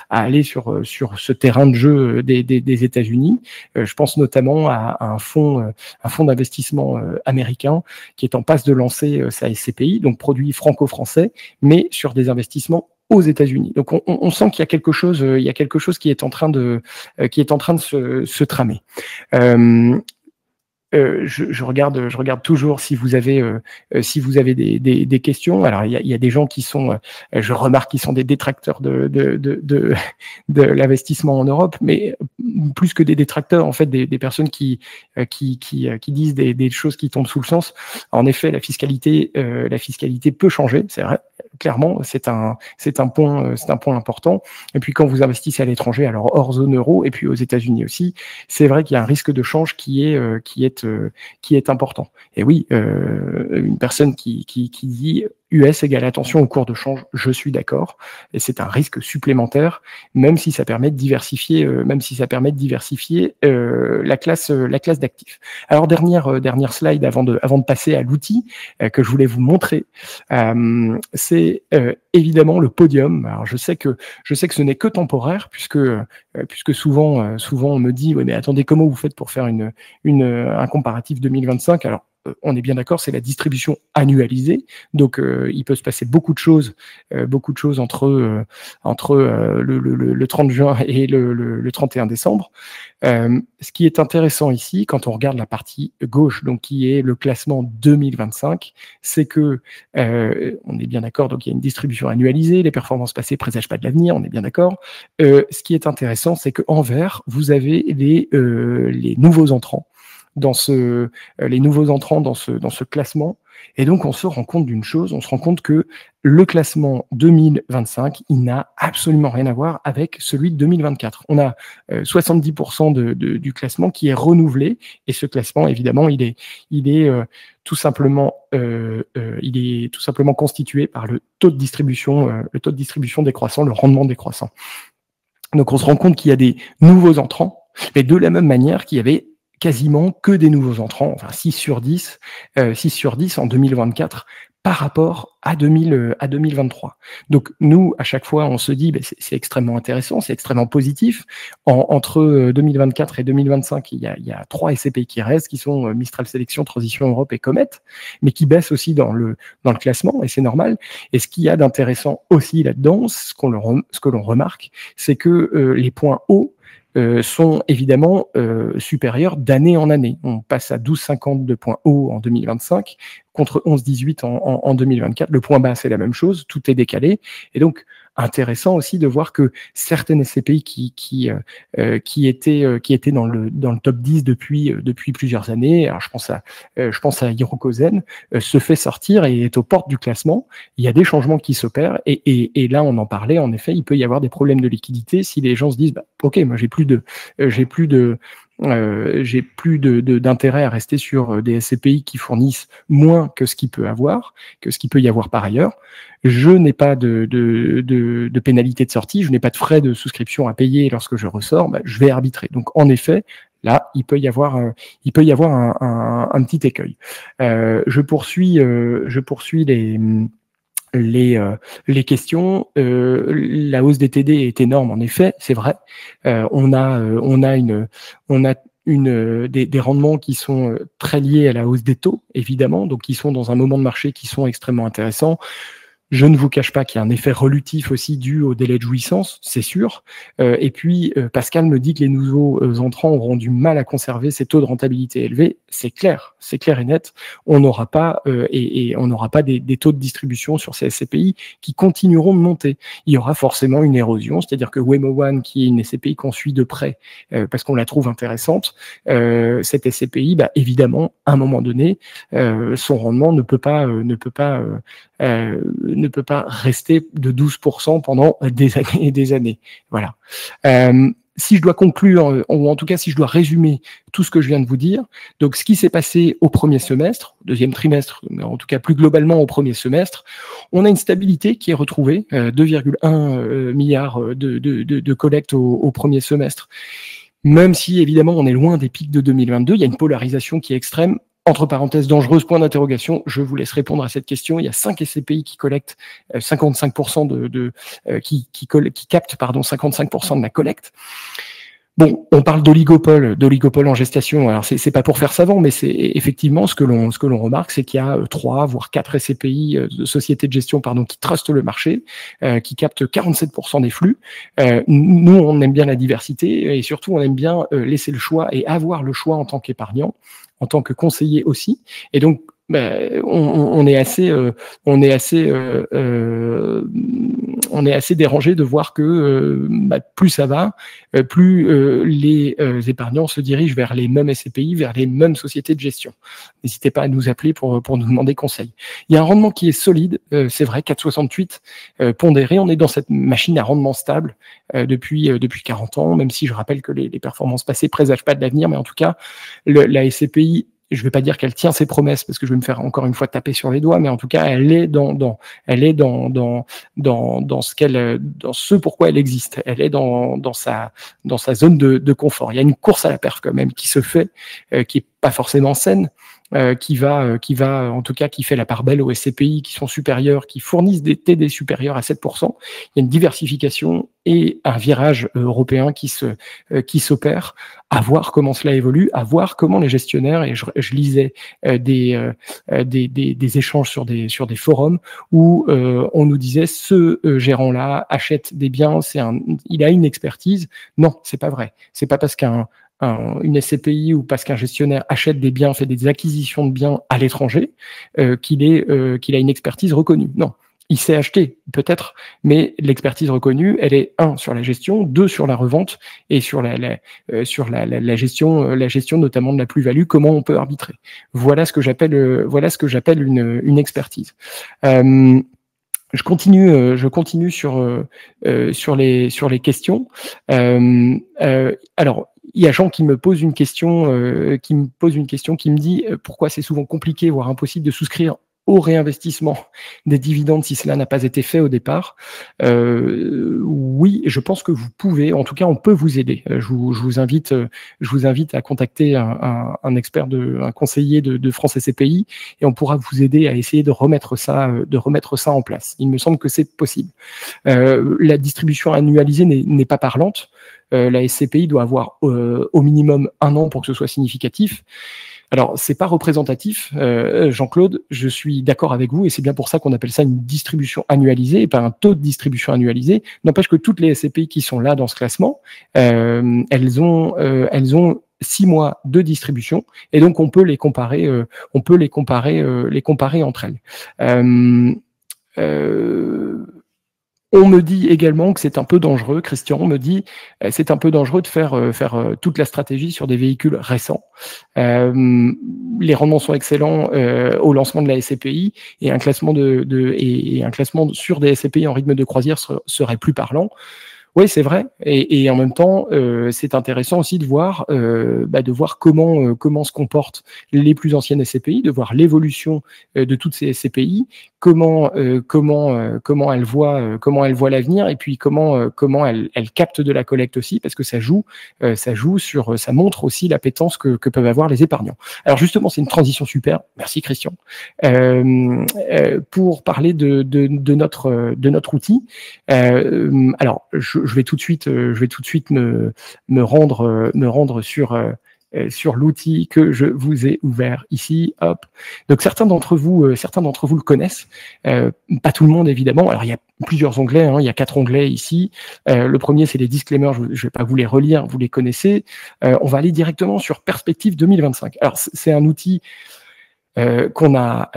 aller sur ce terrain de jeu des États-Unis. Je pense notamment à un fonds d'investissement américain qui est en passe de lancer sa SCPI, donc produit franco-français, mais sur des investissements aux États-Unis. Donc on sent qu'il y a quelque chose qui est en train de se tramer. Je regarde toujours si vous avez des questions. Alors il y a des gens qui sont, je remarque, qui sont des détracteurs de l'investissement en Europe, mais plus que des détracteurs, en fait, des personnes qui disent des choses qui tombent sous le sens. En effet, la fiscalité peut changer, c'est vrai. Clairement, c'est un point important. Et puis quand vous investissez à l'étranger, alors hors zone euro et puis aux États-Unis aussi, c'est vrai qu'il y a un risque de change qui est important. Et oui, une personne qui dit US égale attention au cours de change, je suis d'accord. Et c'est un risque supplémentaire, même si ça permet de diversifier, la classe d'actifs. Alors dernière slide avant de passer à l'outil que je voulais vous montrer, c'est évidemment le podium. Alors je sais que ce n'est que temporaire puisque souvent on me dit, oui mais attendez, comment vous faites pour faire un comparatif 2025? Alors on est bien d'accord, c'est la distribution annualisée. Donc, il peut se passer beaucoup de choses entre le 30 juin et le 31 décembre. Ce qui est intéressant ici, quand on regarde la partie gauche, donc qui est le classement 2025, c'est que on est bien d'accord, donc il y a une distribution annualisée, les performances passées présagent pas de l'avenir, on est bien d'accord. Ce qui est intéressant, c'est qu'en vert, vous avez les nouveaux entrants dans ce classement. Et donc, on se rend compte d'une chose, on se rend compte que le classement 2025, il n'a absolument rien à voir avec celui de 2024. On a 70% du classement qui est renouvelé, et ce classement, évidemment, il est tout simplement constitué par le taux de distribution décroissant, le rendement décroissant. Donc, on se rend compte qu'il y a des nouveaux entrants, mais de la même manière qu'il y avait quasiment que des nouveaux entrants, enfin 6 sur 10 en 2024 par rapport à 2023. Donc nous, à chaque fois, on se dit c'est extrêmement intéressant, c'est extrêmement positif. Entre 2024 et 2025, il y a 3 SCPI qui restent, qui sont Mistral Sélection, Transition Europe et Comet, mais qui baissent aussi dans le classement, et c'est normal. Et ce qu'il y a d'intéressant aussi là-dedans, ce que l'on remarque, c'est que les points hauts sont évidemment supérieurs d'année en année. On passe à 12,50 de points hauts en 2025 contre 11,18 en 2024. Le point bas, c'est la même chose, tout est décalé. Et donc, intéressant aussi de voir que certaines SCPI qui étaient dans le top 10 depuis plusieurs années, alors je pense à Hirokozen, se fait sortir et est aux portes du classement. Il y a des changements qui s'opèrent et là on en parlait, en effet, il peut y avoir des problèmes de liquidité si les gens se disent ok, moi j'ai plus d'intérêt à rester sur des SCPI qui fournissent moins que ce qu'il peut y avoir par ailleurs. Je n'ai pas de pénalité de sortie, je n'ai pas de frais de souscription à payer lorsque je ressors, je vais arbitrer. Donc en effet, là, il peut y avoir un petit écueil. Je poursuis les questions. La hausse des TD est énorme, en effet, c'est vrai. On a des rendements qui sont très liés à la hausse des taux, évidemment, donc qui sont dans un moment de marché qui sont extrêmement intéressants. Je ne vous cache pas qu'il y a un effet relutif aussi dû au délai de jouissance, c'est sûr. Et puis, Pascal me dit que les nouveaux entrants auront du mal à conserver ces taux de rentabilité élevés. C'est clair et net. On n'aura pas on n'aura pas des taux de distribution sur ces SCPI qui continueront de monter. Il y aura forcément une érosion, c'est-à-dire que Wemo One, qui est une SCPI qu'on suit de près parce qu'on la trouve intéressante, cette SCPI, évidemment, à un moment donné, son rendement ne peut pas rester de 12% pendant des années et des années. Voilà. Si je dois conclure, ou en tout cas si je dois résumer tout ce que je viens de vous dire, donc ce qui s'est passé au premier semestre, deuxième trimestre, mais en tout cas plus globalement au premier semestre, on a une stabilité qui est retrouvée, 2,1 milliards de collecte au premier semestre. Même si évidemment on est loin des pics de 2022, il y a une polarisation qui est extrême. Entre parenthèses, dangereuse, point d'interrogation, je vous laisse répondre à cette question. Il y a 5 SCPI qui collectent 55% qui captent 55% de la collecte. Bon, on parle d'oligopole en gestation. Alors c'est pas pour faire savant, mais c'est effectivement ce que l'on remarque, c'est qu'il y a 3 voire 4 SCPI de sociétés de gestion qui trustent le marché, qui captent 47% des flux. Nous, on aime bien la diversité et surtout on aime bien laisser le choix et avoir le choix en tant qu'épargnant, en tant que conseiller aussi. Et donc on est assez dérangé de voir que plus ça va, plus les épargnants se dirigent vers les mêmes SCPI, vers les mêmes sociétés de gestion. N'hésitez pas à nous appeler pour nous demander conseil. Il y a un rendement qui est solide, c'est vrai, 4,68 pondéré. On est dans cette machine à rendement stable depuis 40 ans, même si je rappelle que les performances passées présagent pas de l'avenir, mais en tout cas, la SCPI, je ne vais pas dire qu'elle tient ses promesses parce que je vais me faire encore une fois taper sur les doigts, mais en tout cas, elle est dans ce pourquoi elle existe. Elle est dans sa zone de confort. Il y a une course à la perf quand même qui se fait, qui est pas forcément saine, en tout cas, qui fait la part belle aux SCPI qui sont supérieurs, qui fournissent des TD supérieurs à 7%. Il y a une diversification et un virage européen qui s'opère, à voir comment cela évolue, à voir comment les gestionnaires, et je lisais des échanges sur des forums où on nous disait ce gérant-là achète des biens, il a une expertise. Non, c'est pas vrai. C'est pas parce une SCPI ou parce qu'un gestionnaire achète des biens, fait des acquisitions de biens à l'étranger, qu'il a une expertise reconnue. Non. Il sait acheter, peut-être, mais l'expertise reconnue, elle est 1 sur la gestion, 2 sur la revente et sur la gestion notamment de la plus-value, comment on peut arbitrer. Voilà ce que j'appelle une expertise. Je continue sur les questions. Alors, il y a Jean qui me pose une question, qui me dit pourquoi c'est souvent compliqué, voire impossible de souscrire au réinvestissement des dividendes si cela n'a pas été fait au départ. Oui, je pense que vous pouvez, en tout cas on peut vous aider. Je vous invite à contacter un expert, un conseiller de France SCPI, et on pourra vous aider à essayer de remettre ça en place. Il me semble que c'est possible. La distribution annualisée n'est pas parlante. La SCPI doit avoir au minimum 1 an pour que ce soit significatif. Alors, c'est pas représentatif, Jean-Claude, je suis d'accord avec vous, et c'est bien pour ça qu'on appelle ça une distribution annualisée, et pas un taux de distribution annualisé. N'empêche que toutes les SCPI qui sont là dans ce classement, elles ont 6 mois de distribution, et donc on peut les comparer entre elles. On me dit également que c'est un peu dangereux, Christian me dit, c'est un peu dangereux de faire toute la stratégie sur des véhicules récents. Les rendements sont excellents au lancement de la SCPI, et un classement un classement sur des SCPI en rythme de croisière serait plus parlant. Oui, c'est vrai, et en même temps, c'est intéressant aussi de voir comment se comportent les plus anciennes SCPI, de voir l'évolution de toutes ces SCPI, comment elles voient l'avenir, et puis comment elles captent de la collecte aussi, parce que ça montre aussi l'appétence que peuvent avoir les épargnants. Alors justement, c'est une transition super. Merci Christian. Pour parler de notre outil. Alors je vais tout de suite me rendre sur l'outil que je vous ai ouvert ici. Hop. Donc certains d'entre vous le connaissent, pas tout le monde évidemment. Alors il y a plusieurs onglets, il y a 4 onglets ici. Le premier c'est les disclaimers, je ne vais pas vous les relire, vous les connaissez. On va aller directement sur Perspective 2025. Alors c'est un outil qu'on a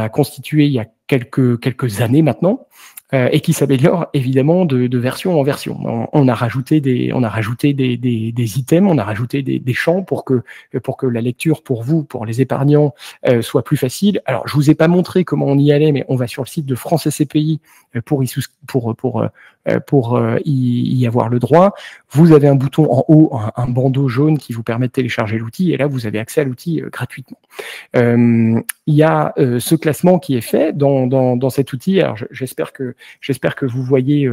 constitué il y a quelques années maintenant. Et qui s'améliore évidemment de version en version. On a rajouté des items, on a rajouté des champs pour que la lecture pour vous, pour les épargnants, soit plus facile. Alors je vous ai pas montré comment on y allait, mais on va sur le site de France SCPI pour y avoir le droit. Vous avez un bouton en haut, un bandeau jaune qui vous permet de télécharger l'outil, et là vous avez accès à l'outil gratuitement. Il y a ce classement qui est fait dans cet outil. Alors j'espère que vous voyez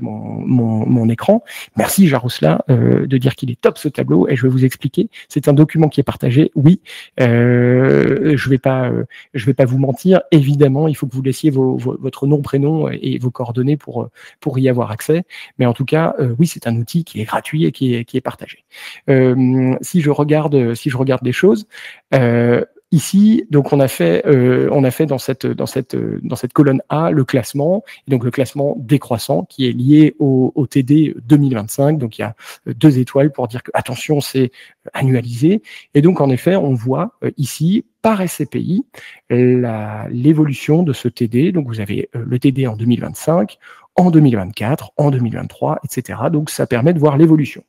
mon écran. Merci Jarosla de dire qu'il est top ce tableau, et je vais vous expliquer. C'est un document qui est partagé. Oui, je vais pas vous mentir. Évidemment, il faut que vous laissiez votre nom, prénom et vos coordonnées pour y avoir accès. Mais en tout cas, oui, c'est un outil qui est gratuit et qui est partagé. Si je regarde les choses. Ici, donc on a fait dans cette colonne A le classement, et donc le classement décroissant qui est lié au TD 2025. Donc il y a 2 étoiles pour dire que attention, c'est annualisé. Et donc en effet, on voit ici par SCPI l'évolution de ce TD. Donc vous avez le TD en 2025, en 2024, en 2023, etc. Donc ça permet de voir l'évolution.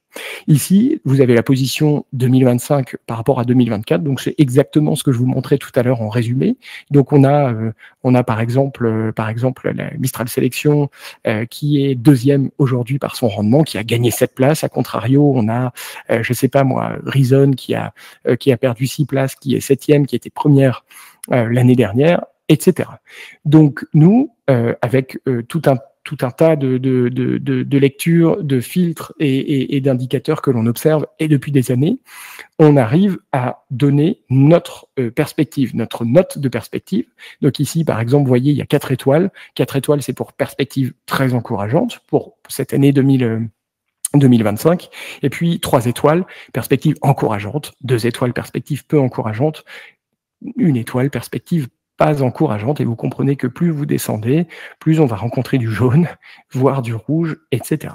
Ici, vous avez la position 2025 par rapport à 2024, donc c'est exactement ce que je vous montrais tout à l'heure en résumé. Donc on a par exemple la Mistral Sélection qui est 2e aujourd'hui par son rendement, qui a gagné 7 places. À contrario, on a je sais pas moi, Reason qui a perdu 6 places, qui est 7e, qui était première l'année dernière, etc. Donc nous, avec tout un tout un tas de lectures, de filtres et d'indicateurs que l'on observe, et depuis des années, on arrive à donner notre perspective, notre note de perspective. Donc ici, par exemple, vous voyez, il y a 4 étoiles. 4 étoiles, c'est pour perspective très encourageante pour cette année 2025, et puis 3 étoiles, perspective encourageante, 2 étoiles, perspective peu encourageante, 1 étoile, perspective pas encourageante, et vous comprenez que plus vous descendez, plus on va rencontrer du jaune, voire du rouge, etc.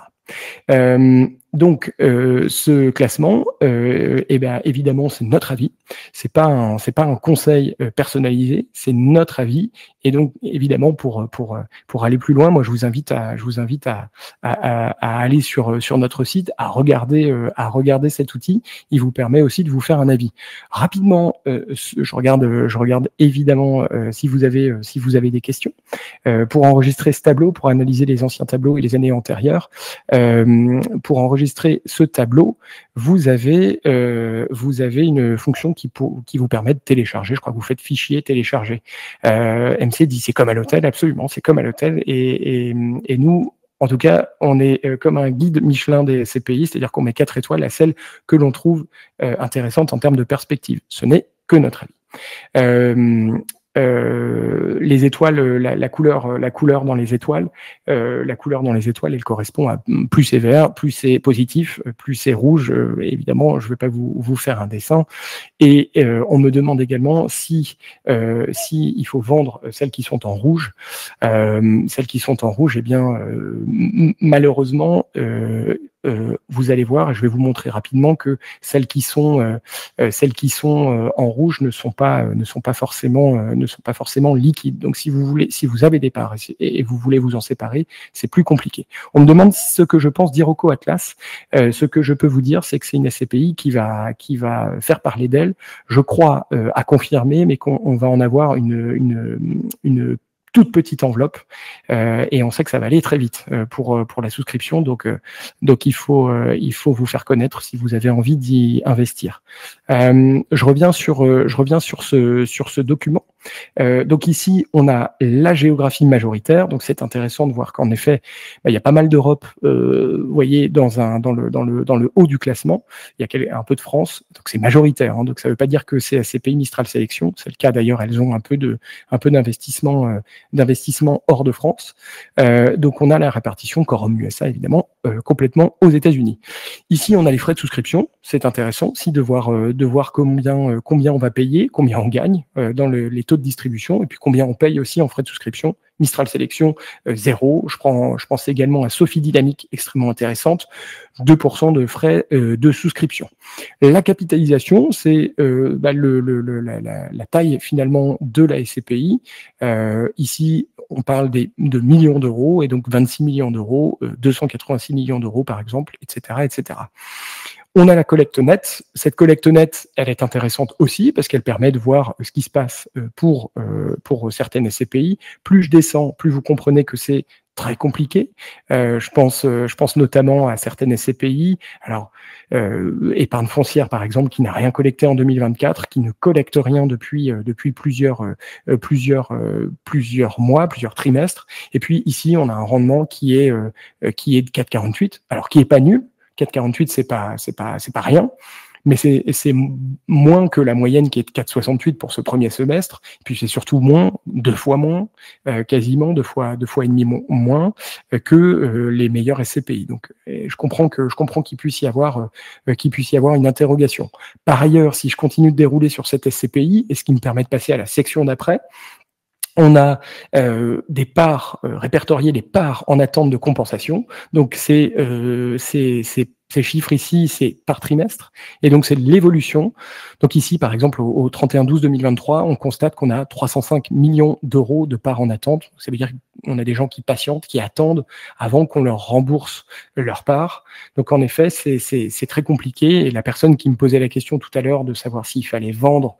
Donc, ce classement, eh ben, évidemment, c'est notre avis. C'est pas un conseil personnalisé, c'est notre avis. Et donc, évidemment, pour aller plus loin, moi, je vous invite à aller sur notre site, à regarder cet outil. Il vous permet aussi de vous faire un avis. Rapidement, je regarde évidemment si vous avez des questions. Pour enregistrer ce tableau, pour analyser les anciens tableaux et les années antérieures, pour enregistrer ce tableau, vous avez une fonction qui vous permet de télécharger. Je crois que vous faites fichier télécharger. MC dit c'est comme à l'hôtel, absolument, c'est comme à l'hôtel. Et nous, en tout cas, on est comme un guide Michelin des CPI, c'est-à-dire qu'on met 4 étoiles à celle que l'on trouve intéressante en termes de perspective. Ce n'est que notre avis. Les étoiles, la couleur dans les étoiles, elle correspond à plus c'est vert, plus c'est positif, plus c'est rouge. Évidemment, je ne vais pas vous faire un dessin. Et on me demande également si il faut vendre celles qui sont en rouge. Celles qui sont en rouge, eh bien, malheureusement, vous allez voir, et je vais vous montrer rapidement que celles qui sont en rouge ne sont pas forcément liquides. Donc, si vous avez des parts et vous voulez vous en séparer, c'est plus compliqué. On me demande ce que je pense d'Iroko Atlas. Ce que je peux vous dire, c'est que c'est une SCPI qui va faire parler d'elle. Je crois à confirmer, mais qu'on va en avoir une toute petite enveloppe, et on sait que ça va aller très vite pour la souscription, donc il faut vous faire connaître si vous avez envie d'y investir. Je reviens sur ce document. Donc ici, on a la géographie majoritaire, donc c'est intéressant de voir qu'en effet, il y a pas mal d'Europe, vous voyez, dans le haut du classement, il y a un peu de France, donc c'est majoritaire, hein, donc ça ne veut pas dire que c'est CPI Mistral Sélection, c'est le cas d'ailleurs, elles ont un peu d'investissement hors de France. Donc on a la répartition Quorum USA, évidemment, complètement aux États-Unis. Ici, on a les frais de souscription, c'est intéressant aussi de voir combien on va payer, combien on gagne dans les taux de distribution, et puis combien on paye aussi en frais de souscription. Mistral Sélection, 0. Je pense également à Sophie Dynamique, extrêmement intéressante, 2% de frais de souscription. La capitalisation, c'est la taille finalement de la SCPI. Ici, on parle de millions d'euros, et donc 26 millions d'euros, 286 millions d'euros par exemple, etc., etc. On a la collecte nette. Cette collecte nette, elle est intéressante aussi parce qu'elle permet de voir ce qui se passe pour certaines SCPI. Plus je descends, plus vous comprenez que c'est très compliqué. Je pense notamment à certaines SCPI. Alors, épargne foncière, par exemple, qui n'a rien collecté en 2024, qui ne collecte rien depuis plusieurs mois, plusieurs trimestres. Et puis ici, on a un rendement qui est de 4,48, alors qui est pas nul. 4,48, c'est pas rien, mais c'est moins que la moyenne qui est de 4,68 pour ce premier semestre. Et puis c'est surtout deux fois moins, quasiment deux fois et demi moins que les meilleurs SCPI. Donc je comprends qu'il puisse y avoir une interrogation. Par ailleurs, si je continue de dérouler sur cette SCPI, et ce qui me permet de passer à la section d'après, on a des parts répertoriées, des parts en attente de compensation. Donc ces chiffres ici, c'est par trimestre, et donc c'est l'évolution. Donc ici, par exemple, au 31/12/2023, on constate qu'on a 305 millions d'euros de parts en attente. Ça veut dire qu'on a des gens qui patientent, qui attendent avant qu'on leur rembourse leur part. Donc en effet, c'est très compliqué. Et la personne qui me posait la question tout à l'heure de savoir s'il fallait vendre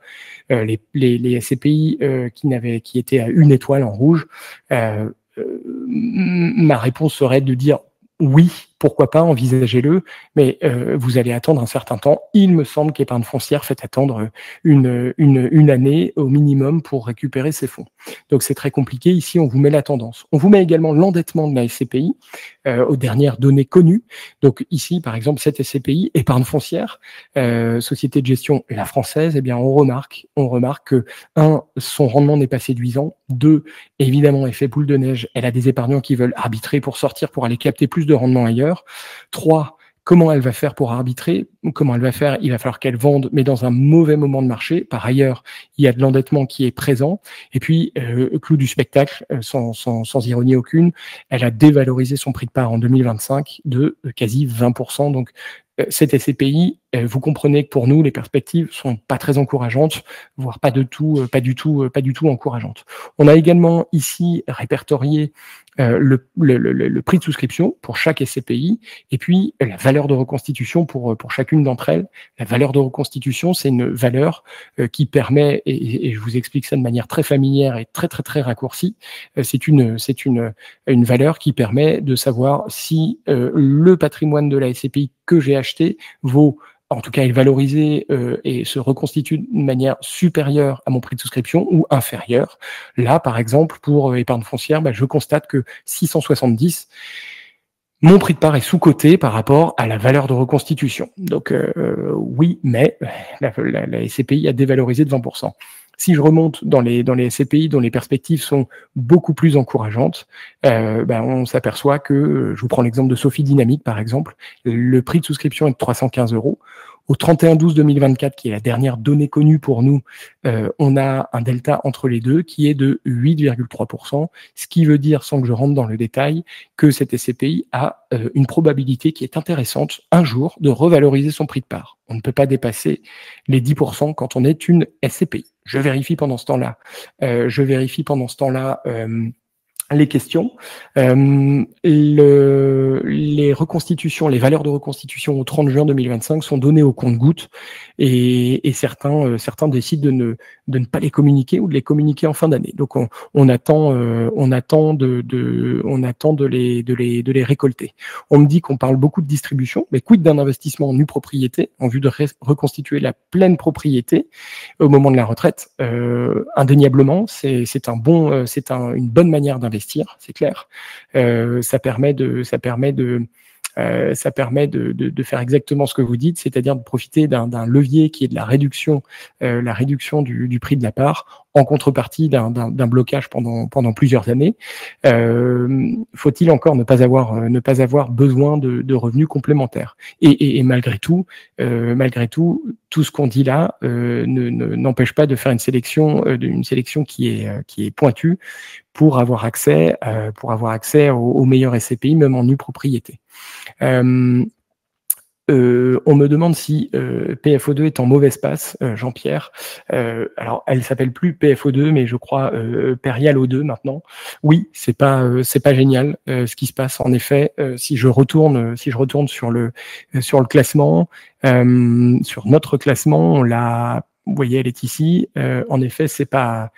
les SCPI qui étaient à 1 étoile en rouge, ma réponse serait de dire oui, pourquoi pas, envisagez-le, mais vous allez attendre un certain temps. Il me semble qu'Épargne foncière fait attendre une année au minimum pour récupérer ses fonds. Donc c'est très compliqué. Ici, on vous met la tendance. On vous met également l'endettement de la SCPI aux dernières données connues. Donc ici, par exemple, cette SCPI, Épargne foncière, société de gestion, la française, eh bien, on remarque que, son rendement n'est pas séduisant. 2, évidemment, effet boule de neige, elle a des épargnants qui veulent arbitrer pour sortir, pour aller capter plus de rendement ailleurs. 3, comment elle va faire pour arbitrer? Comment elle va faire? Il va falloir qu'elle vende, mais dans un mauvais moment de marché. Par ailleurs, il y a de l'endettement qui est présent. Et puis, clou du spectacle, sans ironie aucune, elle a dévalorisé son prix de part en 2025 de quasi 20%. Donc, cette SCPI, vous comprenez que pour nous, les perspectives sont pas très encourageantes, voire pas du tout encourageantes. On a également ici répertorié le prix de souscription pour chaque SCPI et puis la valeur de reconstitution pour chacune d'entre elles. La valeur de reconstitution, c'est une valeur qui permet, et je vous explique ça de manière très familière et très raccourcie, c'est une valeur qui permet de savoir si le patrimoine de la SCPI que j'ai acheté vaut, en tout cas est valorisé et se reconstitue de manière supérieure à mon prix de souscription ou inférieure. Là, par exemple, pour épargne foncière, je constate que 670, mon prix de part est sous-coté par rapport à la valeur de reconstitution. Donc oui, mais la SCPI a dévalorisé de 20%. Si je remonte dans les SCPI dont les perspectives sont beaucoup plus encourageantes, on s'aperçoit que, je vous prends l'exemple de Sophie Dynamique par exemple, le prix de souscription est de 315 €. Au 31/12/2024, qui est la dernière donnée connue pour nous, on a un delta entre les deux qui est de 8,3%, ce qui veut dire, sans que je rentre dans le détail, que cette SCPI a une probabilité qui est intéressante un jour de revaloriser son prix de part. On ne peut pas dépasser les 10% quand on est une SCPI. Je vérifie pendant ce temps-là les questions. Les reconstitutions, les valeurs de reconstitution au 30 juin 2025 sont données au compte-gouttes et certains décident de ne pas les communiquer ou de les communiquer en fin d'année. Donc on attend de les récolter. On me dit qu'on parle beaucoup de distribution, mais quid d'un investissement en nue propriété en vue de reconstituer la pleine propriété au moment de la retraite? Indéniablement, c'est une bonne manière d'investir. C'est clair. Ça permet de faire exactement ce que vous dites, c'est-à-dire de profiter d'un levier qui est de la réduction du prix de la part en contrepartie d'un blocage pendant plusieurs années. Faut-il encore ne pas avoir besoin de revenus complémentaires? Et malgré tout, tout ce qu'on dit là n'empêche pas de faire une sélection qui est pointue pour avoir accès aux meilleurs SCPI, même en nue propriété. On me demande si PFO2 est en mauvaise passe, Jean-Pierre. Alors, elle s'appelle plus PFO2, mais je crois Perial O2 maintenant. Oui, c'est pas génial ce qui se passe. En effet, si je retourne sur le classement, sur notre classement, on l'a. Vous voyez, elle est ici. En effet, c'est pas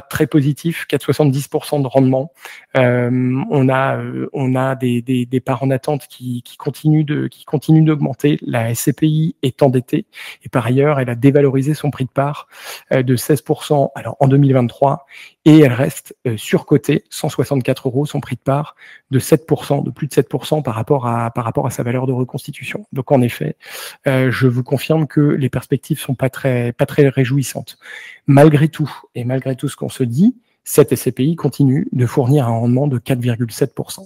très positif, 4,70% de rendement. On a des parts en attente qui continuent d'augmenter. La SCPI est endettée et par ailleurs, elle a dévalorisé son prix de part de 16% alors en 2023 et elle reste surcotée, 164 € son prix de part de 7%, de plus de 7% par rapport à sa valeur de reconstitution. Donc en effet, je vous confirme que les perspectives sont pas très réjouissantes. Malgré tout ce qu'on se dit, cette SCPI continue de fournir un rendement de 4,7%.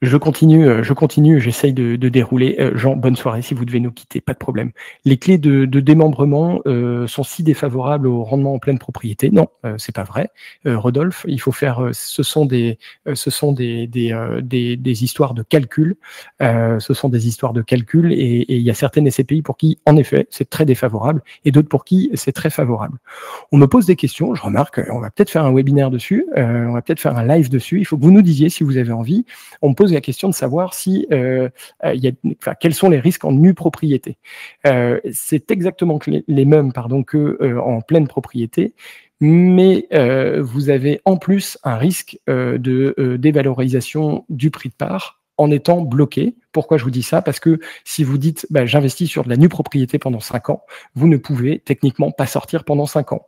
Je continue, j'essaye de dérouler. Jean, bonne soirée si vous devez nous quitter, pas de problème. Les clés de démembrement sont si défavorables au rendement en pleine propriété? Non, c'est pas vrai. Rodolphe, il faut faire, ce sont des histoires de calcul. Ce sont des histoires de calcul et il y a certaines SCPI pour qui, en effet, c'est très défavorable et d'autres pour qui c'est très favorable. On me pose des questions, je remarque, on va peut-être faire un webinaire dessus, on va peut-être faire un live dessus. Il faut que vous nous disiez si vous avez envie. On me pose la question de savoir si quels sont les risques en nue propriété. C'est exactement les mêmes que en pleine propriété, mais vous avez en plus un risque de dévalorisation du prix de part en étant bloqué. Pourquoi je vous dis ça? Parce que si vous dites j'investis sur de la nue propriété pendant 5 ans, vous ne pouvez techniquement pas sortir pendant 5 ans.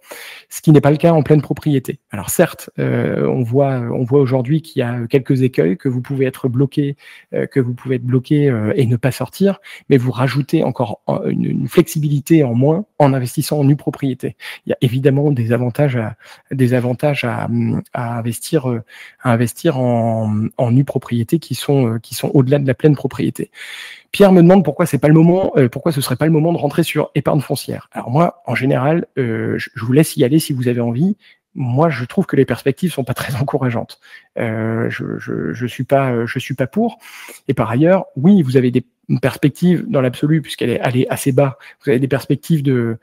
Ce qui n'est pas le cas en pleine propriété. Alors certes, on voit aujourd'hui qu'il y a quelques écueils, que vous pouvez être bloqué, et ne pas sortir, mais vous rajoutez encore une flexibilité en moins en investissant en nue propriété. Il y a évidemment des avantages à investir en nue propriété qui sont au-delà de la pleine propriété. Pierre me demande pourquoi ce serait pas le moment de rentrer sur épargne foncière. Alors moi, en général, je vous laisse y aller si vous avez envie. Moi, je trouve que les perspectives sont pas très encourageantes. Je suis pas pour. Et par ailleurs, oui, vous avez des perspectives dans l'absolu, puisqu'elle est assez bas. Vous avez des perspectives de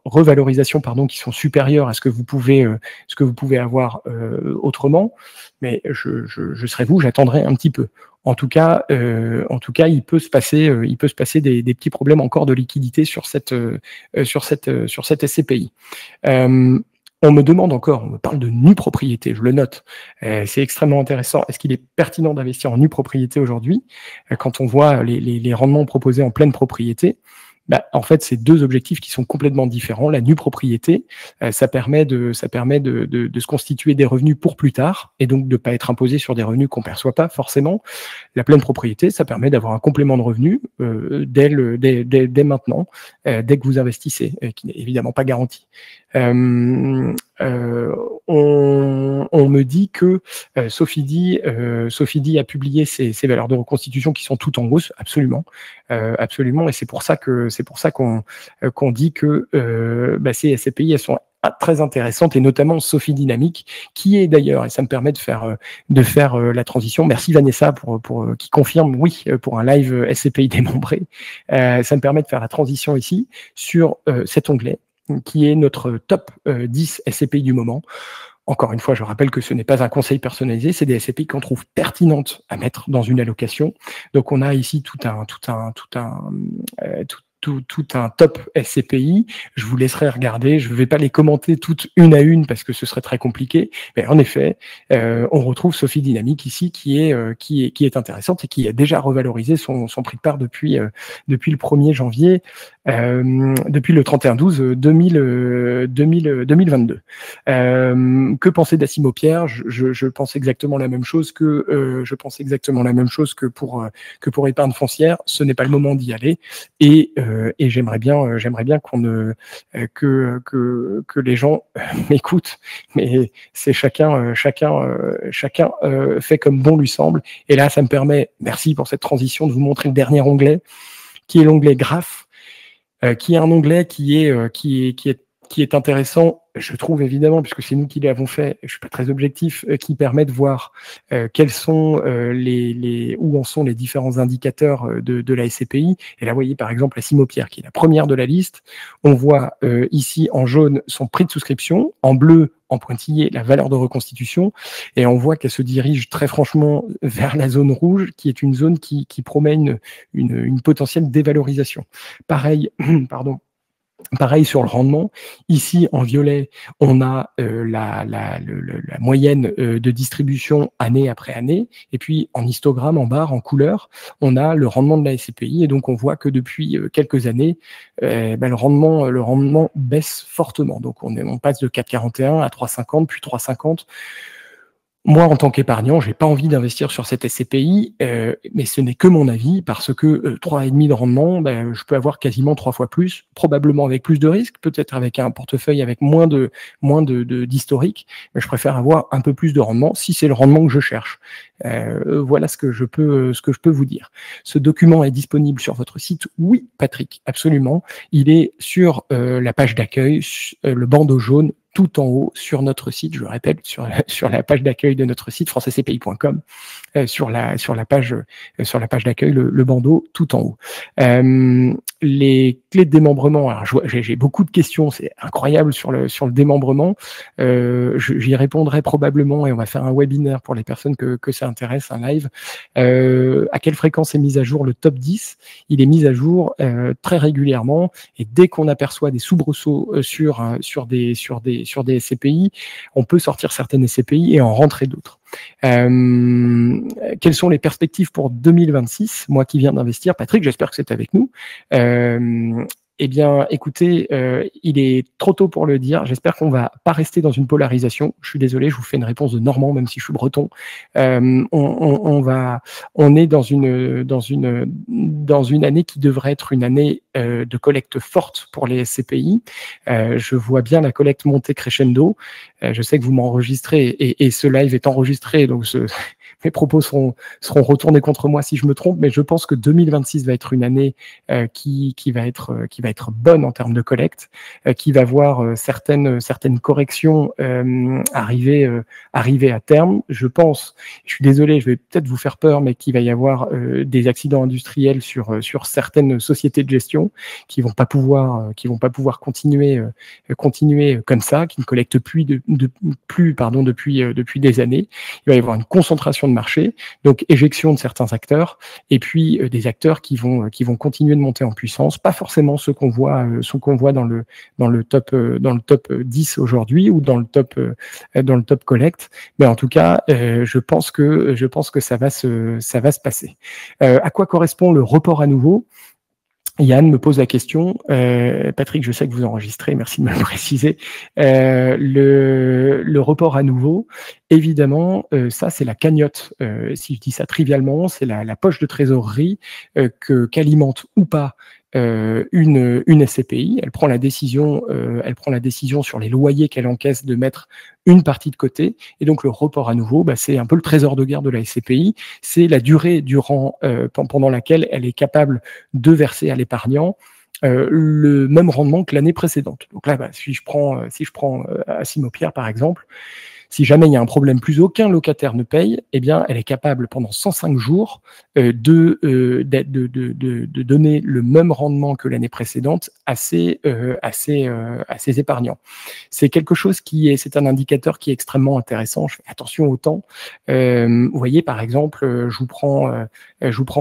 revalorisation, qui sont supérieures à ce que vous pouvez avoir autrement. Mais je serais vous, j'attendrai un petit peu. En tout cas, il peut se passer des petits problèmes encore de liquidité sur cette SCPI. On me demande encore, on me parle de nue propriété, je le note. C'est extrêmement intéressant. Est-ce qu'il est pertinent d'investir en nue propriété aujourd'hui quand on voit les rendements proposés en pleine propriété? En fait, c'est deux objectifs qui sont complètement différents. La nue propriété, ça permet de se constituer des revenus pour plus tard et donc de ne pas être imposé sur des revenus qu'on ne perçoit pas forcément. La pleine propriété, ça permet d'avoir un complément de revenus dès maintenant, dès que vous investissez, qui n'est évidemment pas garanti. On me dit que Sophie Di a publié ses valeurs de reconstitution qui sont toutes en hausse, absolument, et c'est pour ça qu'on dit que ces SCPI elles sont très intéressantes et notamment Sophie Dynamique qui est d'ailleurs, et ça me permet de faire la transition. Merci Vanessa pour qui confirme oui pour un live SCPI démembré. Ça me permet de faire la transition ici sur cet onglet qui est notre top 10 SCPI du moment. Encore une fois, je rappelle que ce n'est pas un conseil personnalisé, c'est des SCPI qu'on trouve pertinentes à mettre dans une allocation. Donc on a ici tout un top SCPI. Je vous laisserai regarder. Je ne vais pas les commenter toutes une à une parce que ce serait très compliqué. Mais en effet, on retrouve Sophie Dynamique ici qui est intéressante et qui a déjà revalorisé son prix de part depuis le 1er janvier, depuis le 31/12/2022. Que penser d'Assimo Pierre? Je pense exactement la même chose que pour épargne foncière. Ce n'est pas le moment d'y aller et j'aimerais bien que les gens m'écoutent, mais c'est chacun fait comme bon lui semble. Et là, ça me permet, merci pour cette transition, de vous montrer le dernier onglet, qui est l'onglet Graph, qui est un onglet qui est intéressant, je trouve évidemment, puisque c'est nous qui l'avons fait, je suis pas très objectif, qui permet de voir quels sont où en sont les différents indicateurs de la SCPI. Et là, vous voyez par exemple la Assimo Pierre, qui est la première de la liste. On voit ici en jaune son prix de souscription, en bleu, en pointillé, la valeur de reconstitution, et on voit qu'elle se dirige très franchement vers la zone rouge, qui est une zone qui promet une potentielle dévalorisation. Pareil, Pareil sur le rendement. Ici, en violet, on a la moyenne de distribution année après année. Et puis, en histogramme, en barre, en couleur, on a le rendement de la SCPI. Et donc, on voit que depuis quelques années, le rendement baisse fortement. Donc, on passe de 4,41 à 3,50, puis 3,50. Moi, en tant qu'épargnant, j'ai pas envie d'investir sur cette SCPI, mais ce n'est que mon avis, parce que 3,5 de rendement, je peux avoir quasiment 3 fois plus, probablement avec plus de risques, peut-être avec un portefeuille avec moins d'historique, mais je préfère avoir un peu plus de rendement si c'est le rendement que je cherche. Voilà ce que je peux vous dire. Ce document est disponible sur votre site? Oui, Patrick, absolument. Il est sur la page d'accueil, le bandeau jaune, tout en haut sur notre site, je le répète, sur la page d'accueil de notre site françaiscpi.com, sur la page d'accueil, le bandeau tout en haut. Les clés de démembrement. Alors, j'ai beaucoup de questions, c'est incroyable sur le démembrement. J'y répondrai probablement et on va faire un webinaire pour les personnes que ça intéresse, un live. À quelle fréquence est mis à jour le top 10? Il est mis à jour très régulièrement et dès qu'on aperçoit des soubresauts sur des SCPI, on peut sortir certaines SCPI et en rentrer d'autres. Quelles sont les perspectives pour 2026? Moi qui viens d'investir, Patrick, j'espère que c'est avec nous. Eh bien, écoutez, il est trop tôt pour le dire. J'espère qu'on va pas rester dans une polarisation. Je suis désolé, je vous fais une réponse de Normand, même si je suis breton. On est dans une année qui devrait être une année de collecte forte pour les SCPI. Je vois bien la collecte monter crescendo. Je sais que vous m'enregistrez et ce live est enregistré, donc mes propos seront retournés contre moi si je me trompe, mais je pense que 2026 va être une année qui va être bonne en termes de collecte, qui va voir certaines corrections arriver à terme. Je pense, je suis désolé, je vais peut-être vous faire peur, mais qu'il va y avoir des accidents industriels sur certaines sociétés de gestion qui vont pas pouvoir continuer comme ça, qui ne collectent plus depuis des années. Il va y avoir une concentration de marché, donc éjection de certains acteurs, et puis des acteurs qui vont continuer de monter en puissance, pas forcément ceux qu'on voit dans le top 10 aujourd'hui ou dans le top collect, mais en tout cas je pense que ça va se passer. À quoi correspond le report à nouveau? Yann me pose la question, Patrick, je sais que vous enregistrez, merci de me le préciser. Le report à nouveau, évidemment, ça c'est la cagnotte. Si je dis ça trivialement, c'est la poche de trésorerie qu'alimente ou pas une SCPI. Elle prend la décision sur les loyers qu'elle encaisse de mettre une partie de côté. Et donc le report à nouveau, c'est un peu le trésor de guerre de la SCPI. C'est la durée pendant laquelle elle est capable de verser à l'épargnant le même rendement que l'année précédente. Donc là, si je prends Asimo-Pierre par exemple, si jamais il y a un problème, plus aucun locataire ne paye, eh bien, elle est capable pendant 105 jours de donner le même rendement que l'année précédente à ses épargnants. C'est quelque chose c'est un indicateur qui est extrêmement intéressant. Je fais attention au temps. Vous voyez, par exemple, je vous prends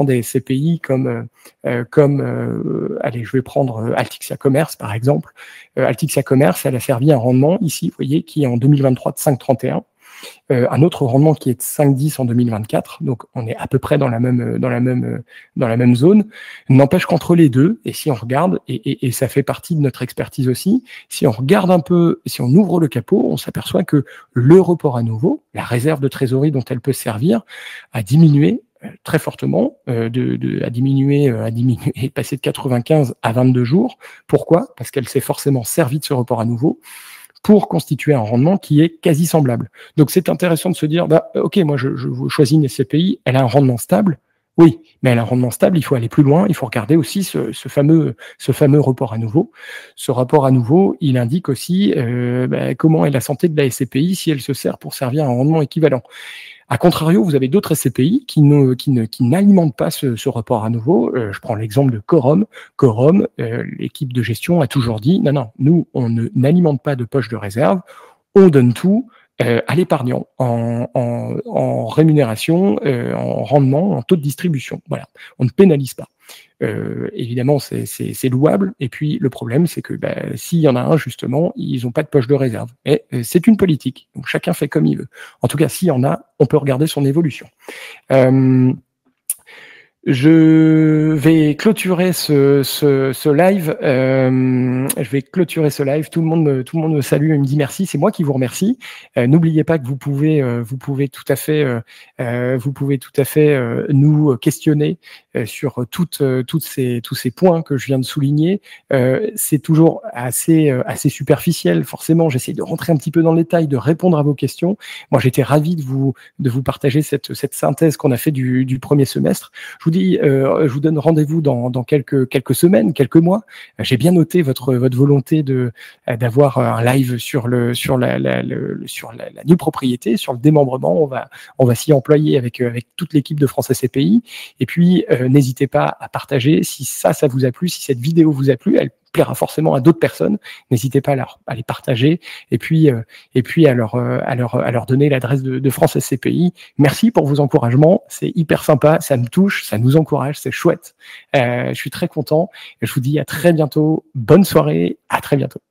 des CPI comme allez, je vais prendre Altixia Commerce, par exemple. Altixia Commerce, elle a servi un rendement ici, vous voyez, qui est en 2023 de 5,31. Un autre rendement qui est de 5,10 en 2024, donc on est à peu près dans la même zone. N'empêche qu'entre les deux, et si on regarde, et ça fait partie de notre expertise aussi, si on regarde un peu, si on ouvre le capot, on s'aperçoit que le report à nouveau, la réserve de trésorerie dont elle peut servir, a diminué très fortement, a diminué, passé de 95 à 22 jours. Pourquoi? Parce qu'elle s'est forcément servie de ce report à nouveau pour constituer un rendement qui est quasi semblable. Donc c'est intéressant de se dire, ok, moi je choisis une SCPI, elle a un rendement stable. Oui, mais elle a un rendement stable, il faut aller plus loin, il faut regarder aussi ce fameux report à nouveau. Ce rapport à nouveau, il indique aussi comment est la santé de la SCPI si elle se sert pour servir un rendement équivalent. A contrario, vous avez d'autres SCPI qui n'alimentent pas ce report à nouveau. Je prends l'exemple de Quorum. Quorum, l'équipe de gestion a toujours dit, non, nous, on n'alimente pas de poche de réserve, on donne tout à l'épargnant en rémunération, en rendement, en taux de distribution. Voilà, on ne pénalise pas. Évidemment, c'est louable. Et puis, le problème, c'est que s'il y en a un, justement, ils n'ont pas de poche de réserve. Et c'est une politique. Donc, chacun fait comme il veut. En tout cas, s'il y en a, on peut regarder son évolution. Je vais clôturer ce live. Je vais clôturer ce live. Tout le monde me salue et me dit merci. C'est moi qui vous remercie. N'oubliez pas que vous pouvez tout à fait nous questionner sur tous ces points que je viens de souligner. C'est toujours assez superficiel. Forcément, j'essaie de rentrer un petit peu dans le détail, de répondre à vos questions. Moi, j'étais ravi de vous partager cette synthèse qu'on a fait du premier semestre. Je vous je vous donne rendez-vous dans quelques semaines, quelques mois. J'ai bien noté votre volonté d'avoir un live sur la nue propriété, sur le démembrement. On va s'y employer avec toute l'équipe de France SCPI. Et puis, n'hésitez pas à partager si ça vous a plu, si cette vidéo vous a plu. Elle plaira forcément à d'autres personnes. N'hésitez pas à les partager et puis à leur donner l'adresse de France SCPI. Merci pour vos encouragements. C'est hyper sympa. Ça me touche, ça nous encourage. C'est chouette. Je suis très content. Je vous dis à très bientôt. Bonne soirée. À très bientôt.